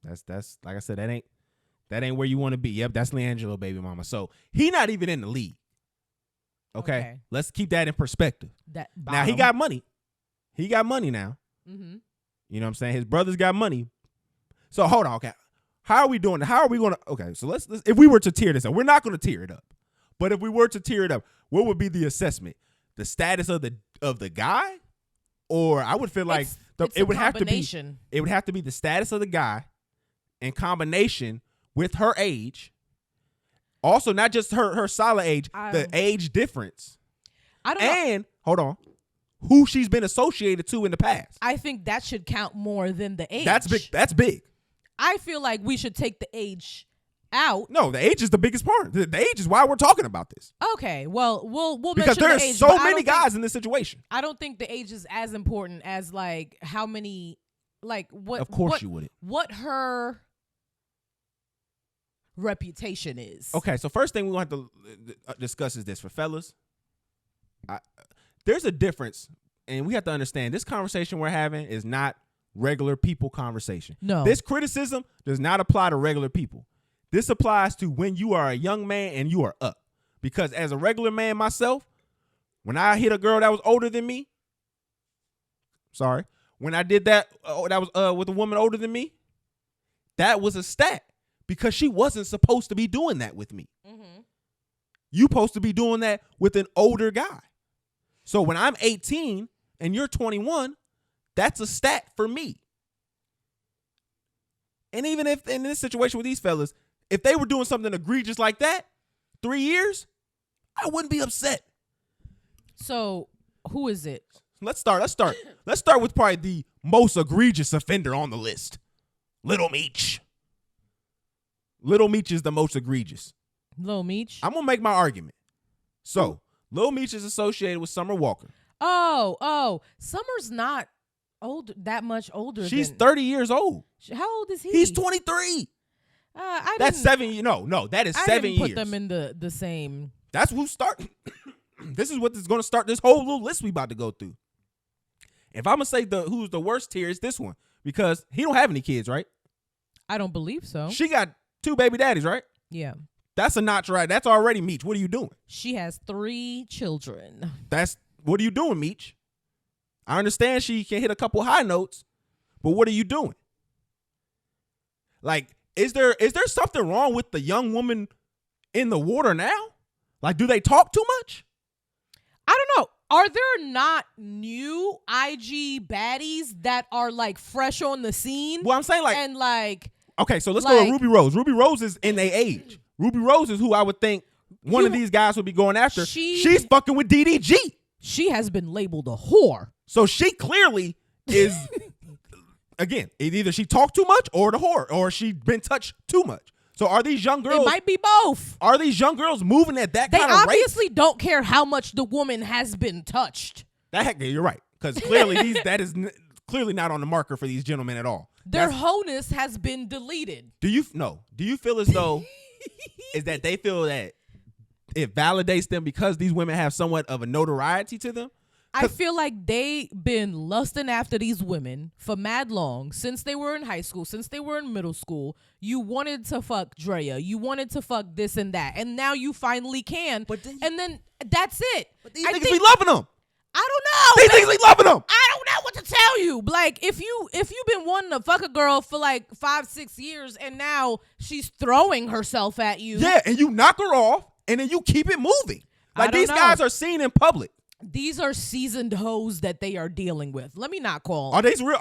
That's like I said, that ain't where you want to be. Yep, that's LeAngelo baby mama. So he not even in the league. Okay. Let's keep that in perspective. Now he got money. He got money now. Mm-hmm. You know what I'm saying? His brothers got money. So hold on, okay. How are we doing? How are we going to? Okay, so let's if we were to tear this up, we're not going to tear it up. But if we were to tear it up, what would be the assessment? The status of the guy, or I would feel like it would have to be the status of the guy in combination with her age. Also, not just her solid age, the age difference. I don't know. And hold on, who she's been associated to in the past. I think that should count more than the age. That's big. That's big. I feel like we should take the age out. No, the age is the biggest part. The age is why we're talking about this. Okay, well, we'll because mention the age. Because there's so many guys in this situation. I don't think the age is as important as like how many, like what. Of course you wouldn't. What her reputation is. Okay, so first thing we want to discuss is this for fellas. There's a difference, and we have to understand this conversation we're having is not regular people conversation. No. This criticism does not apply to regular people. This applies to when you are a young man and you are up. Because as a regular man myself, when I hit a girl that was older than me, when I did that, that was with a woman older than me, that was a stat because she wasn't supposed to be doing that with me. Mm-hmm. You supposed to be doing that with an older guy. So when I'm 18 and you're 21, that's a stat for me. And even if in this situation with these fellas, if they were doing something egregious like that, 3 years, I wouldn't be upset. So who is it? Let's start with probably the most egregious offender on the list. Little Meech. Little Meech is the most egregious. Lil Meech? I'm going to make my argument. So, Lil Meech is associated with Summer Walker. Oh. Summer's not that much older. She's 30 years old. How old is he? He's 23. That's 7 years. No, that is 7 years. I didn't put them in the same. That's who start. This is what is going to start this whole little list we about to go through. If I'm gonna say who's the worst tier, it's this one because he don't have any kids, right? I don't believe so. She got 2 baby daddies, right? Yeah. That's a notch, right? That's already Meech. What are you doing? She has 3 children. What are you doing, Meech? I understand she can hit a couple high notes, but what are you doing? Like, is there something wrong with the young woman in the water now? Like, do they talk too much? I don't know. Are there not new IG baddies that are like fresh on the scene? Well, I'm saying like, and like, okay, so let's go to Ruby Rose. Ruby Rose is in their age. Ruby Rose is who I would think one of these guys would be going after. She's fucking with DDG. She has been labeled a whore. So she clearly is, again, either she talked too much or the whore, or she been touched too much. So are these young girls? It might be both. Are these young girls moving at that kind of rate? They obviously don't care how much the woman has been touched. You're right, because clearly that is clearly not on the marker for these gentlemen at all. Their wholeness has been deleted. Do you feel as though is that they feel that it validates them because these women have somewhat of a notoriety to them? I feel like they been lusting after these women for mad long, since they were in high school, since they were in middle school. You wanted to fuck Drea. You wanted to fuck this and that. And now you finally can. And then that's it. But these niggas be loving them. I don't know. These niggas be loving them. I don't know what to tell you. Like, if you've been wanting to fuck a girl for like 5-6 years and now she's throwing herself at you. Yeah, and you knock her off and then you keep it moving. Like, these guys are seen in public. These are seasoned hoes that they are dealing with. Let me not call. Are these real?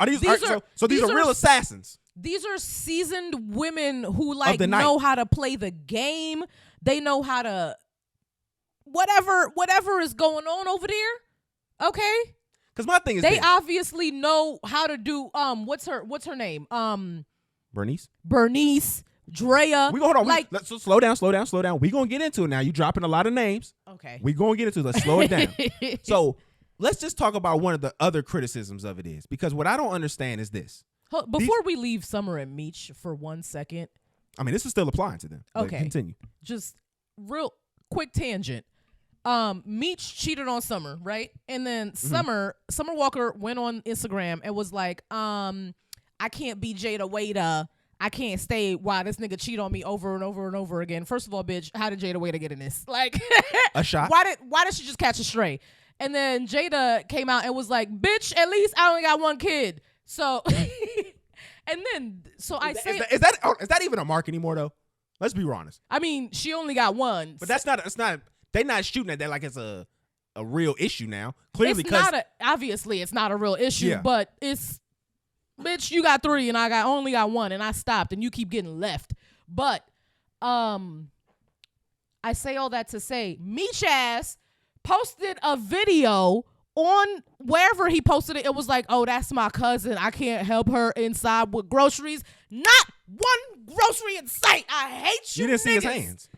So these are real assassins. These are seasoned women who like know how to play the game. They know how to whatever is going on over there. Okay. Because my thing is, they obviously know how to do. What's her name? Bernice. Drea. Hold on. Let's slow down. We gonna get into it now. You dropping a lot of names. Okay. We gonna get into it. Let's slow it down. So let's just talk about one of the other criticisms of it is, because what I don't understand is this. Before we leave Summer and Meech for 1 second. I mean, this is still applying to them. Okay. Continue. Just real quick tangent. Meech cheated on Summer, right? And then Summer Walker went on Instagram and was like, I can't be Jada Waiter. I can't stay while this nigga cheat on me over and over and over again. First of all, bitch, how did Jada Waiter get in this? Like, a shot. Why did she just catch a stray? And then Jada came out and was like, bitch, at least I only got 1 kid. So, and then, so I say, is that even a mark anymore though? Let's be honest. I mean, she only got 1. But it's not. They're not shooting at that like it's a real issue now. Clearly, obviously it's not a real issue, but it's. Bitch, you got 3 and I only got 1 and I stopped and you keep getting left. But I say all that to say Meech ass posted a video on wherever he posted it. It was like, oh, that's my cousin. I can't help her inside with groceries. Not 1 grocery in sight. I hate you. You didn't see his niggas. hands.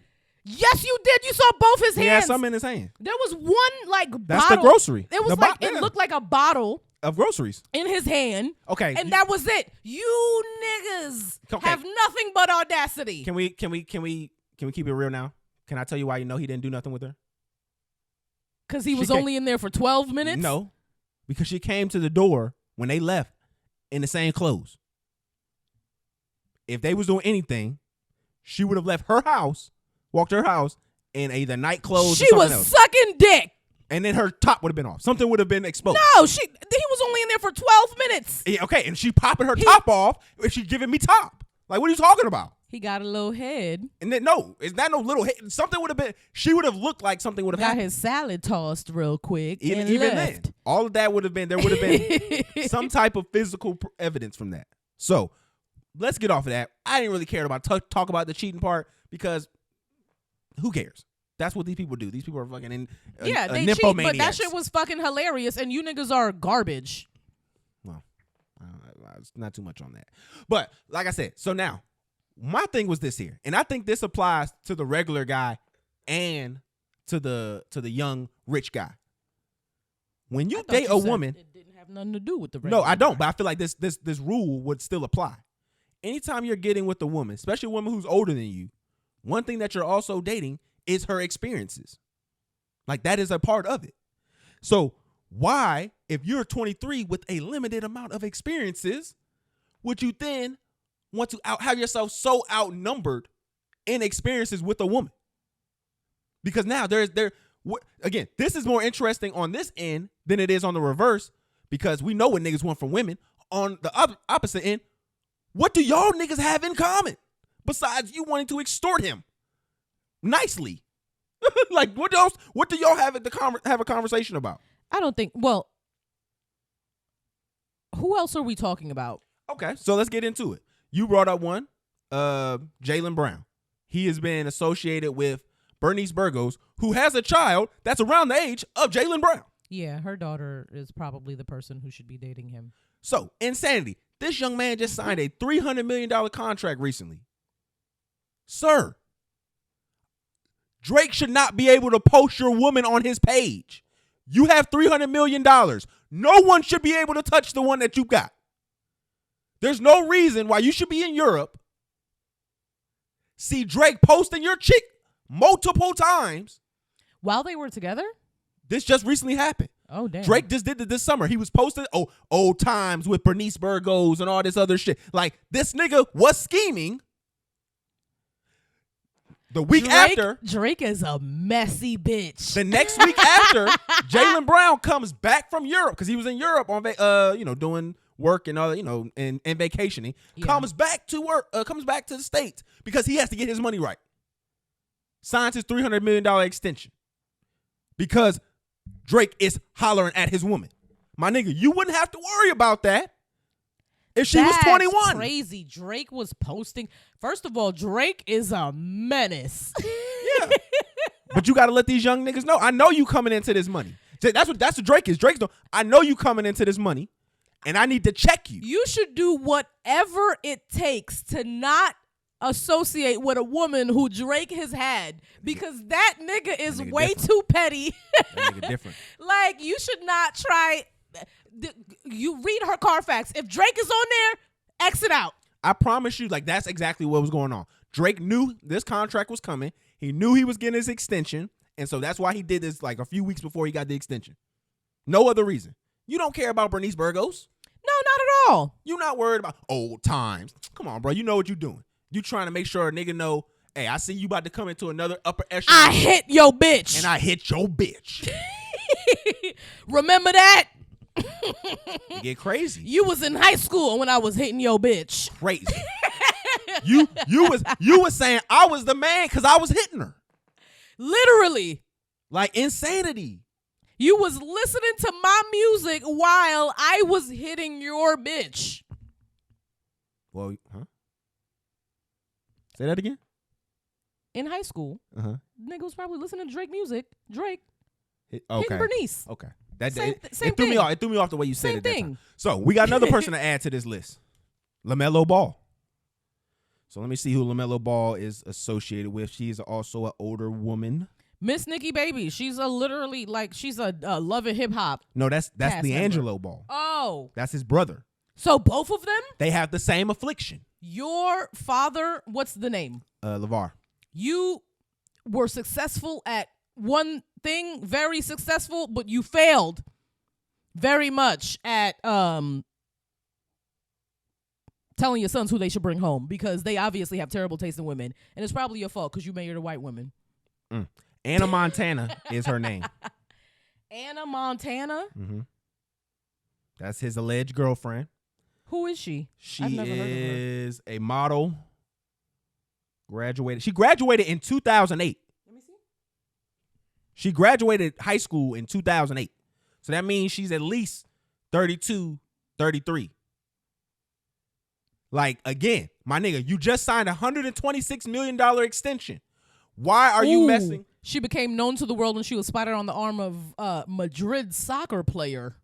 Yes, you did. You saw both his hands. He had some in his hand. There was 1 like bottle. That's the grocery. It was it looked like a bottle of groceries in his hand. Okay. And that was it. You niggas have nothing but audacity. Can we keep it real now? Can I tell you why you know he didn't do nothing with her? Because he was only in there for 12 minutes? No. Because she came to the door when they left in the same clothes. If they was doing anything, she would have left her house, walked to her house in either night clothes or something else. Sucking dick. And then her top would have been off. Something would have been exposed. No, he was only in there for 12 minutes. Yeah, okay, and she popping her top off and she giving me top. Like, what are you talking about? He got a little head. And then, no, it's not no little head. Something would have been, she would have looked like something would have happened. Got his salad tossed real quick. Even then, all of that would have been, there would have been some type of physical evidence from that. So, let's get off of that. I didn't really care about talk about the cheating part because who cares? That's what these people do. These people are fucking they cheat, but that shit was fucking hilarious, and you niggas are garbage. Well, it's not too much on that. But like I said, so now my thing was this here, and I think this applies to the regular guy and to the young rich guy. When you date a woman, it didn't have nothing to do with the regular no, I don't. But I feel like this rule would still apply. anytime you're getting with a woman, especially a woman who's older than you, one thing that you're also dating is her experiences. Like, that is a part of it. So why, if you're 23 with a limited amount of experiences, would you then want to have yourself so outnumbered in experiences with a woman? Because now again, this is more interesting on this end than it is on the reverse, because we know what niggas want from women. On the opposite end, what do y'all niggas have in common besides you wanting to extort him nicely? Like, what do y'all have have a conversation about? I don't think. Well, who else are we talking about? Okay, so let's get into it. You brought up one, Jaylen Brown. He has been associated with Bernice Burgos, who has a child that's around the age of Jaylen Brown. Yeah, her daughter is probably the person who should be dating him. So, insanity. This young man just signed a $300 million contract recently. Sir, Drake should not be able to post your woman on his page. You have $300 million. No one should be able to touch the one that you got. There's no reason why you should be in Europe, see Drake posting your chick multiple times. While they were together? This just recently happened. Oh, damn. Drake just did it this summer. He was posting old times with Bernice Burgos and all this other shit. Like, this nigga was scheming. The week after, Drake is a messy bitch. The next week after, Jaylen Brown comes back from Europe, because he was in Europe on doing work and all, and vacationing. Yeah. Comes back to work, comes back to the States because he has to get his money right. Signs his $300 million extension because Drake is hollering at his woman. My nigga, you wouldn't have to worry about that if she was 21. Crazy. Drake was posting. First of all, Drake is a menace. Yeah. But you got to let these young niggas know. I know you coming into this money. That's what Drake is. Drake's I know you coming into this money, and I need to check you. You should do whatever it takes to not associate with a woman who Drake has had, because that nigga is way too petty. That nigga different. Like, you should not try. You read her Carfax. If Drake is on there, exit out. I promise you, like, that's exactly what was going on. Drake knew this contract was coming. He knew he was getting his extension, and so that's why he did this like a few weeks before he got the extension. No other reason. You don't care about Bernice Burgos. No, not at all. You're not worried about old times. Come on, bro. You know what you're doing. You trying to make sure a nigga know, hey, I see you about to come into another upper echelon. I hit your bitch. And I hit your bitch. Remember that? You get crazy. You was in high school when I was hitting your bitch. Crazy. you was saying I was the man because I was hitting her. Literally. Like, insanity. You was listening to my music while I was hitting your bitch. Well, huh? Say that again? In high school, nigga was probably listening to Drake music. Drake. Hitting Bernice. Okay. Same it threw me off. It threw me off the way you said Same it that thing. time. So we got another person to add to this list. LaMelo Ball. So let me see who LaMelo Ball is associated with. She's also an older woman. Miss Nikki Baby. She's literally like, she's a Love and Hip Hop. No, that's D'Angelo Ball. Oh. That's his brother. So both of them? They have the same affliction. Your father, what's the name? LeVar. You were successful at one thing, very successful, but you failed very much at telling your sons who they should bring home, because they obviously have terrible taste in women, and it's probably your fault because you married a white woman. Anna Montana is her name. Anna Montana? Mm-hmm. That's his alleged girlfriend. Who is she? She is a model. She graduated in 2008. Let me see. She graduated high school in 2008. So that means she's at least 32, 33. Like, again, my nigga, you just signed a $126 million extension. Why are you messing? She became known to the world when she was spotted on the arm of Madrid soccer player.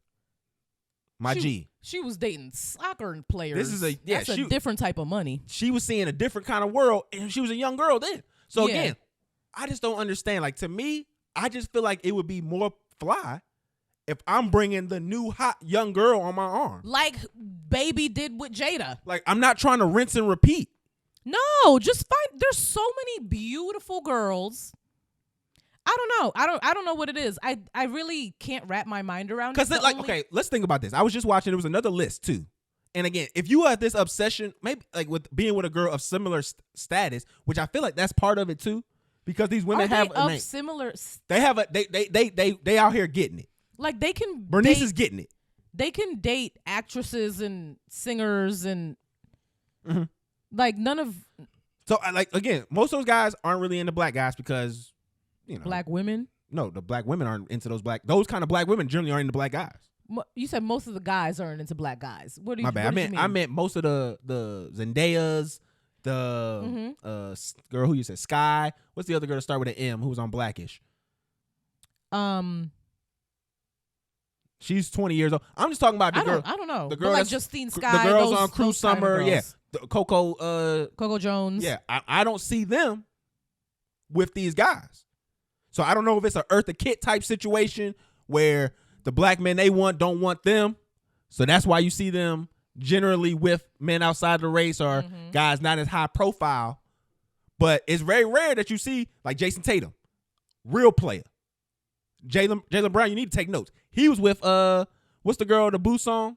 She was dating soccer players. This is That's a different type of money. She was seeing a different kind of world, and she was a young girl then. So again, I just don't understand. Like, to me, I just feel like it would be more fly if I'm bringing the new hot young girl on my arm. Like Baby did with Jada. Like, I'm not trying to rinse and repeat. No, just find. There's so many beautiful girls. I don't know. I don't know what it is. I really can't wrap my mind around it. Because okay, let's think about this. I was just watching. There was another list too. And again, if you have this obsession, maybe like with being with a girl of similar status, which I feel like that's part of it too, because these women similar. They have they out here getting it. Like they can. Bernice is getting it. They can date actresses and singers and like none of. So like again, most of those guys aren't really into black guys because, you know, black women. No, the black women aren't into those kind of black women generally aren't into black guys. You said most of the guys aren't into black guys. What do you? My bad. I meant most of the Zendayas, the girl who you said Sky. What's the other girl to start with an M who was on Blackish? She's 20 years old. I'm just talking about the girl. I don't know. The girl like Justine Sky. The girls on Cruel Summer. Kind of yeah. Coco Jones. Yeah. I don't see them with these guys. So I don't know if it's an Eartha Kitt type situation where the black men they want don't want them. So that's why you see them generally with men outside the race or guys not as high profile. But it's very rare that you see like Jason Tatum, real player. Jaylen Brown, you need to take notes. He was with what's the girl, the Boo song?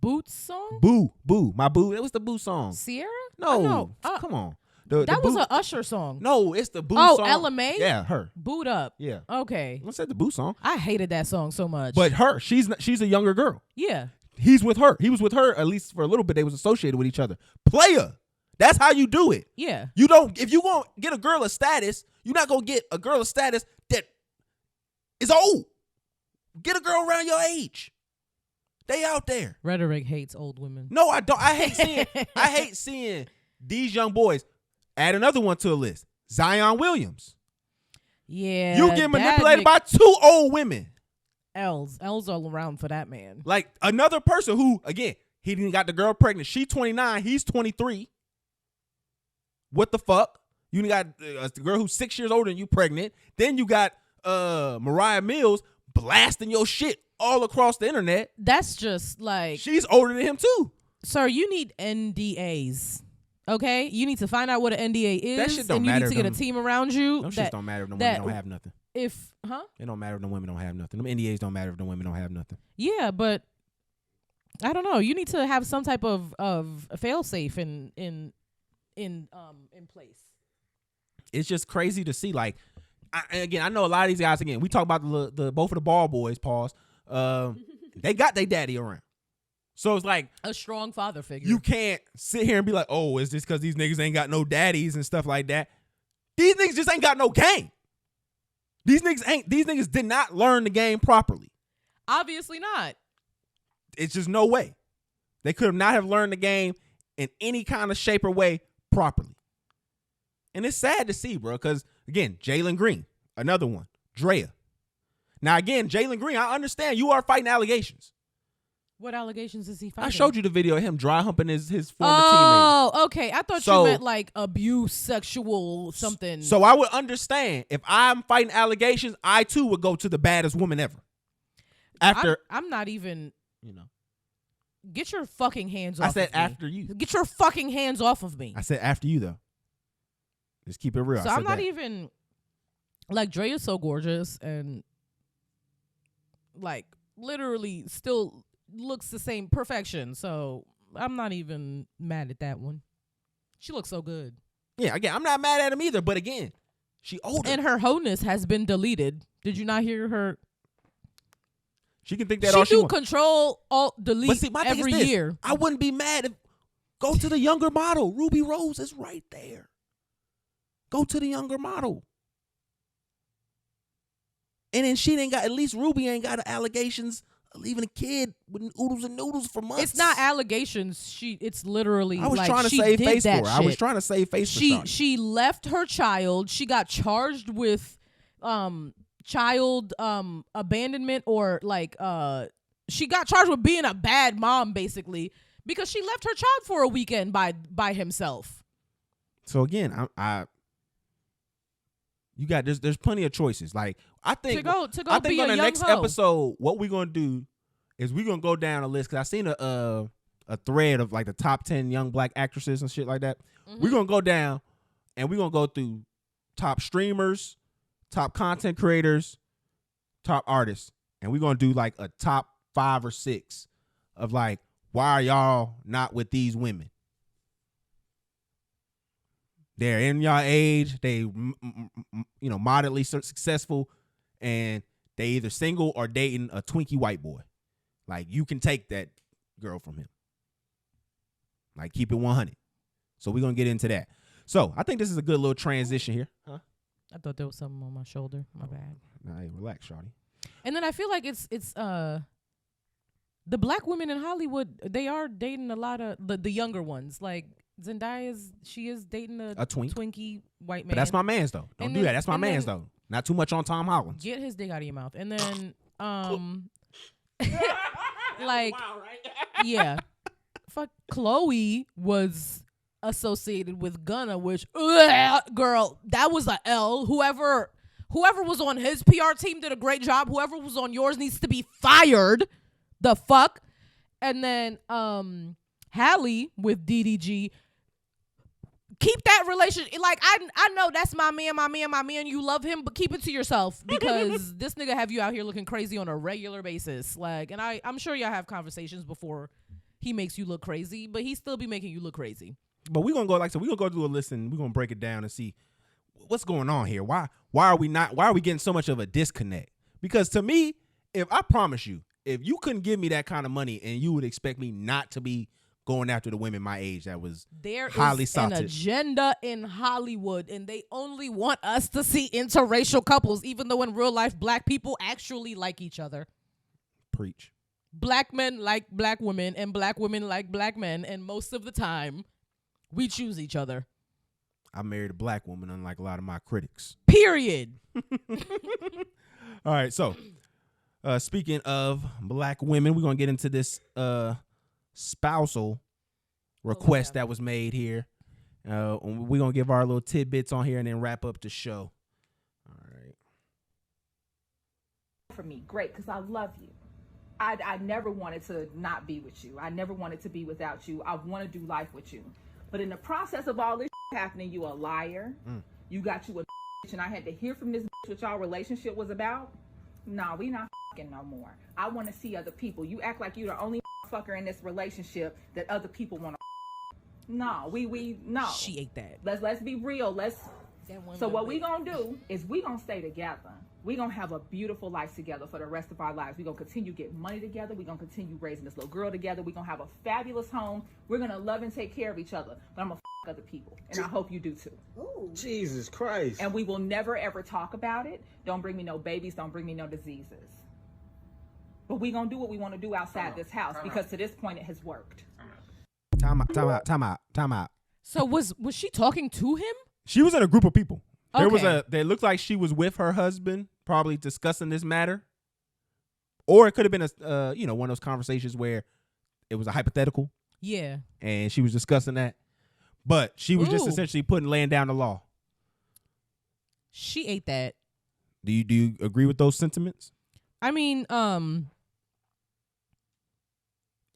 Boots song? Boo. My Boo. It was the Boo song. Sierra? No. Come on. That was an Usher song. No, it's the Boo song. Oh, Ella Mai? Yeah, her. Boot Up. Yeah. Okay. I said the Boo song. I hated that song so much. But her, she's a younger girl. Yeah. He's with her. He was with her, at least for a little bit. They was associated with each other. Player. That's how you do it. Yeah. If you gonna get a girl of status, you're not gonna get a girl of status that is old. Get a girl around your age. They out there. Rhetoric hates old women. No, I don't. I hate seeing these young boys. Add another one to the list. Zion Williams. Yeah. You get manipulated by two old women. L's all around for that man. Like another person who, again, he didn't got the girl pregnant. She 29. He's 23. What the fuck? You got a girl who's 6 years older than you pregnant. Then you got Mariah Mills blasting your shit all across the internet. That's just like... She's older than him too. Sir, you need NDAs. Okay? You need to find out what an NDA is. That shit don't and you matter need to get a team around you. Those shit don't matter if the women don't have nothing. It don't matter if the women don't have nothing. Them NDAs don't matter if the women don't have nothing. Yeah, but I don't know. You need to have some type of fail safe in place. It's just crazy to see. Like, I know a lot of these guys. Again, we talk about the both of the ball boys. Pause. They got their daddy around, so it's like a strong father figure. You can't sit here and be like, "Oh, is this because these niggas ain't got no daddies and stuff like that?" These niggas just ain't got no game. These niggas did not learn the game properly. Obviously not. It's just no way. They could not have learned the game in any kind of shape or way properly. And it's sad to see, bro, because, again, Jalen Green, another one, Drea. Now, again, Jalen Green, I understand you are fighting allegations. What allegations is he fighting? I showed you the video of him dry humping his former teammate. Oh, okay. I thought you meant like abuse, sexual, something. So I would understand if I'm fighting allegations, I too would go to the baddest woman ever. I'm not even, get your fucking hands off I said of me. after you. Get your fucking hands off of me. I said after you, though. Just keep it real. So I'm not even, like, Dre is so gorgeous and, like, literally still looks the same perfection. So I'm not even mad at that one. She looks so good. Yeah, again, I'm not mad at him either. But again, she older. And her wholeness has been deleted. Did you not hear her? She can think that all she wants. Control, alt, delete every year. I wouldn't be mad if go to the younger model. Ruby Rose is right there. Go to the younger model. And then she ain't got, at least Ruby ain't got allegations of leaving a kid with oodles and noodles for months. It's not allegations. It's literally. I was like, trying to save face for her. I was trying to save face for her. She left her child. She got charged with child abandonment, or like she got charged with being a bad mom, basically, because she left her child for a weekend by himself. So again, there's plenty of choices. Like I think to go I think be on a the young next hoe. episode, what we're gonna do is we're gonna go down a list because I seen a thread of like the top 10 young black actresses and shit like that. Mm-hmm. We're gonna go down and we're gonna go through top streamers, top content creators, top artists, and we're gonna do like a top 5 or 6 of like, why are y'all not with these women? They're in y'all age, they moderately successful, and they either single or dating a twinkie white boy. Like, you can take that girl from him. Like, keep it 100. So we're gonna get into that. So I think this is a good little transition here. Huh? I thought there was something on my shoulder. My bad. Nah, hey, relax, shawty. And then I feel like it's the black women in Hollywood, they are dating a lot of the younger ones. Like Zendaya she is dating a twinkie white man. But that's my man's though. Don't do that. That's my man's though. Not too much on Tom Holland. Get his dick out of your mouth. And then like yeah. Fuck, Chloe was associated with Gunna, which girl, that was a L. Whoever was on his PR team did a great job. Whoever was on yours needs to be fired. The fuck. And then Halle with DDG. Keep that relationship. Like, I know that's my man. You love him, but keep it to yourself because this nigga have you out here looking crazy on a regular basis. Like, and I'm sure y'all have conversations before he makes you look crazy, but he still be making you look crazy. But we're gonna go we're gonna go do a list and we're gonna break it down and see what's going on here. Why are we getting so much of a disconnect? Because to me, I promise you, if you couldn't give me that kind of money and you would expect me not to be going after the women my age that was highly sought. There is an agenda in Hollywood, and they only want us to see interracial couples, even though in real life, black people actually like each other. Preach. Black men like black women, and black women like black men, and most of the time, we choose each other. I married a black woman, unlike a lot of my critics. Period. All right, so speaking of black women, we're going to get into this spousal request that was made here. We're going to give our little tidbits on here and then wrap up the show. All right. For me, great, because I love you. I never wanted to not be with you. I never wanted to be without you. I want to do life with you. But in the process of all this happening, you a liar. You got you a bitch, and I had to hear from this bitch what y'all relationship was about. Nah, we not no more. I want to see other people. You act like you're the only fucker in this relationship that other people want to. No, no. She ate that. Let's be real. So what we gonna do is we gonna stay together. We gonna have a beautiful life together for the rest of our lives. We gonna continue getting money together. We gonna continue raising this little girl together. We gonna have a fabulous home. We're gonna love and take care of each other. But I'm gonna f other people, and I hope you do too. Ooh. Jesus Christ! And we will never ever talk about it. Don't bring me no babies. Don't bring me no diseases. But we gonna do what we want to do outside this house because to this point it has worked. Time out. So was she talking to him? She was in a group of people. Okay. They looked like she was with her husband, probably discussing this matter. Or it could have been one of those conversations where it was a hypothetical. Yeah. And she was discussing that. But she was just essentially laying down the law. She ate that. Do you agree with those sentiments? I mean,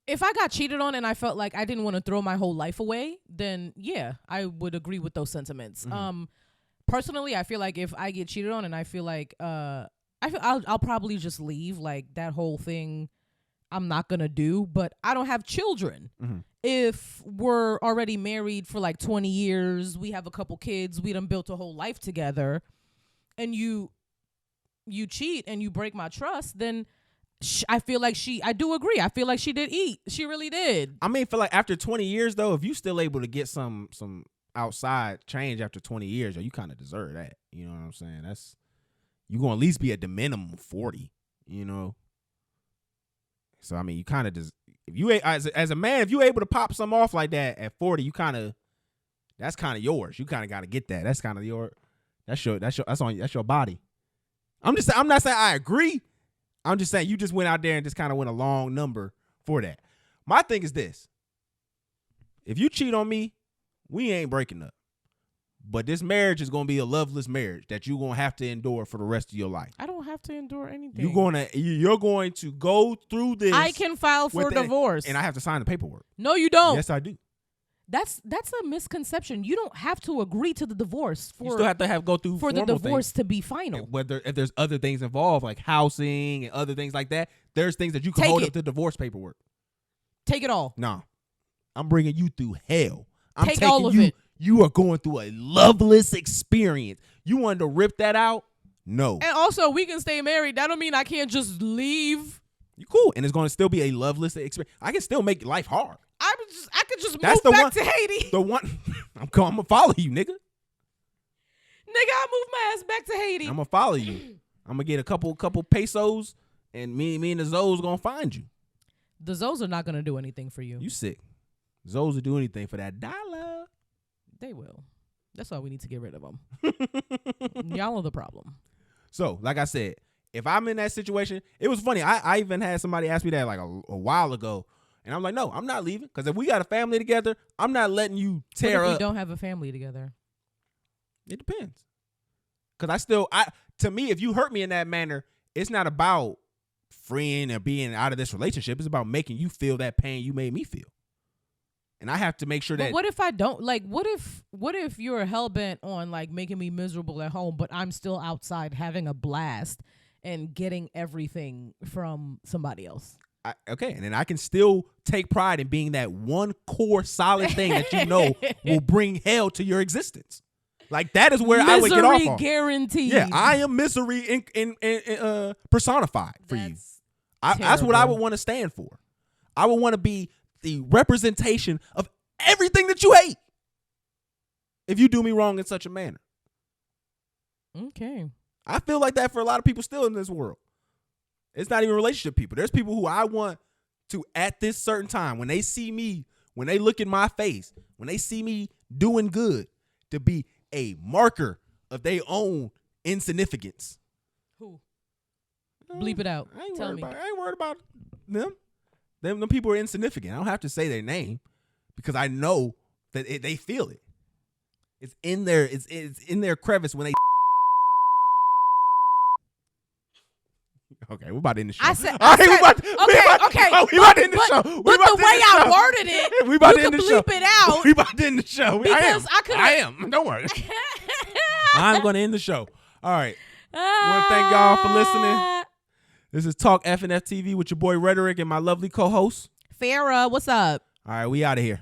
if I got cheated on and I felt like I didn't want to throw my whole life away, then yeah, I would agree with those sentiments. Mm-hmm. Personally, I feel like if I get cheated on and I feel like I'll probably just leave. Like that whole thing, I'm not gonna do. But I don't have children. Mm-hmm. If we're already married for like 20 years, we have a couple kids, we done built a whole life together, and you cheat and you break my trust, then I feel like I do agree. I feel like she did eat. She really did. I mean, for like after 20 years though, if you still able to get some outside change after 20 years, you kind of deserve that. You know what I'm saying? You gonna at least be at the minimum 40. You know. So I mean, you kind of if you as a man, if you able to pop some off like that at 40, that's kind of yours. You kind of got to get that. That's kind of that's your body. I'm not saying I agree. I'm just saying you just went out there and just kind of went a long number for that. My thing is this. If you cheat on me, we ain't breaking up. But this marriage is going to be a loveless marriage that you're going to have to endure for the rest of your life. I don't have to endure anything. You're going to go through this. I can file for divorce. And I have to sign the paperwork. No, you don't. Yes, I do. That's a misconception. You don't have to agree to the divorce you still have to go through for the divorce to be final. If there's other things involved like housing and other things like that, there's things that you can hold up to divorce paperwork. Take it all. No, I'm bringing you through hell. Take all of it. You are going through a loveless experience. You wanted to rip that out? No. And also, we can stay married. That don't mean I can't just leave. You cool, and it's going to still be a loveless experience. I can still make life hard. I could just move back to Haiti. The one I'm gonna follow you, nigga. I'll move my ass back to Haiti. I'm gonna follow you. I'm gonna get a couple pesos, and me and the Zoes gonna find you. The Zoes are not gonna do anything for you. You sick. Zoes will do anything for that dollar. They will. That's why we need to get rid of them. Y'all are the problem. So, like I said, if I'm in that situation, it was funny. I even had somebody ask me that like a while ago. And I'm like, no, I'm not leaving. Because if we got a family together, I'm not letting you tear up. What if we don't have a family together? It depends. Because to me, if you hurt me in that manner, it's not about freeing or being out of this relationship. It's about making you feel that pain you made me feel. And I have to make sure that. What if I don't? Like, what if you're hell-bent on like making me miserable at home, but I'm still outside having a blast and getting everything from somebody else? Okay, and then I can still take pride in being that one core solid thing that you know will bring hell to your existence. Like that is where I would get off on. Misery guaranteed. Yeah, I am misery in personified for you. That's what I would want to stand for. I would want to be the representation of everything that you hate if you do me wrong in such a manner. Okay. I feel like that for a lot of people still in this world. It's not even relationship people. There's people who I want to, at this certain time, when they see me, when they look in my face, when they see me doing good, to be a marker of their own insignificance. Who? Bleep it out. Tell me. I ain't worried about them. Them people are insignificant. I don't have to say their name because I know that they feel it. It's in their it's in their crevice when they. Okay, we're about to end the show. We about to end the show. But the way I worded it, we about to end the show. Bleep it out. We about to end the show. Because I am. Don't worry. I'm going to end the show. All right. I want to thank y'all for listening. This is Talk FNF TV with your boy Rhetoric and my lovely co-host Farrah. What's up? All right, we out of here.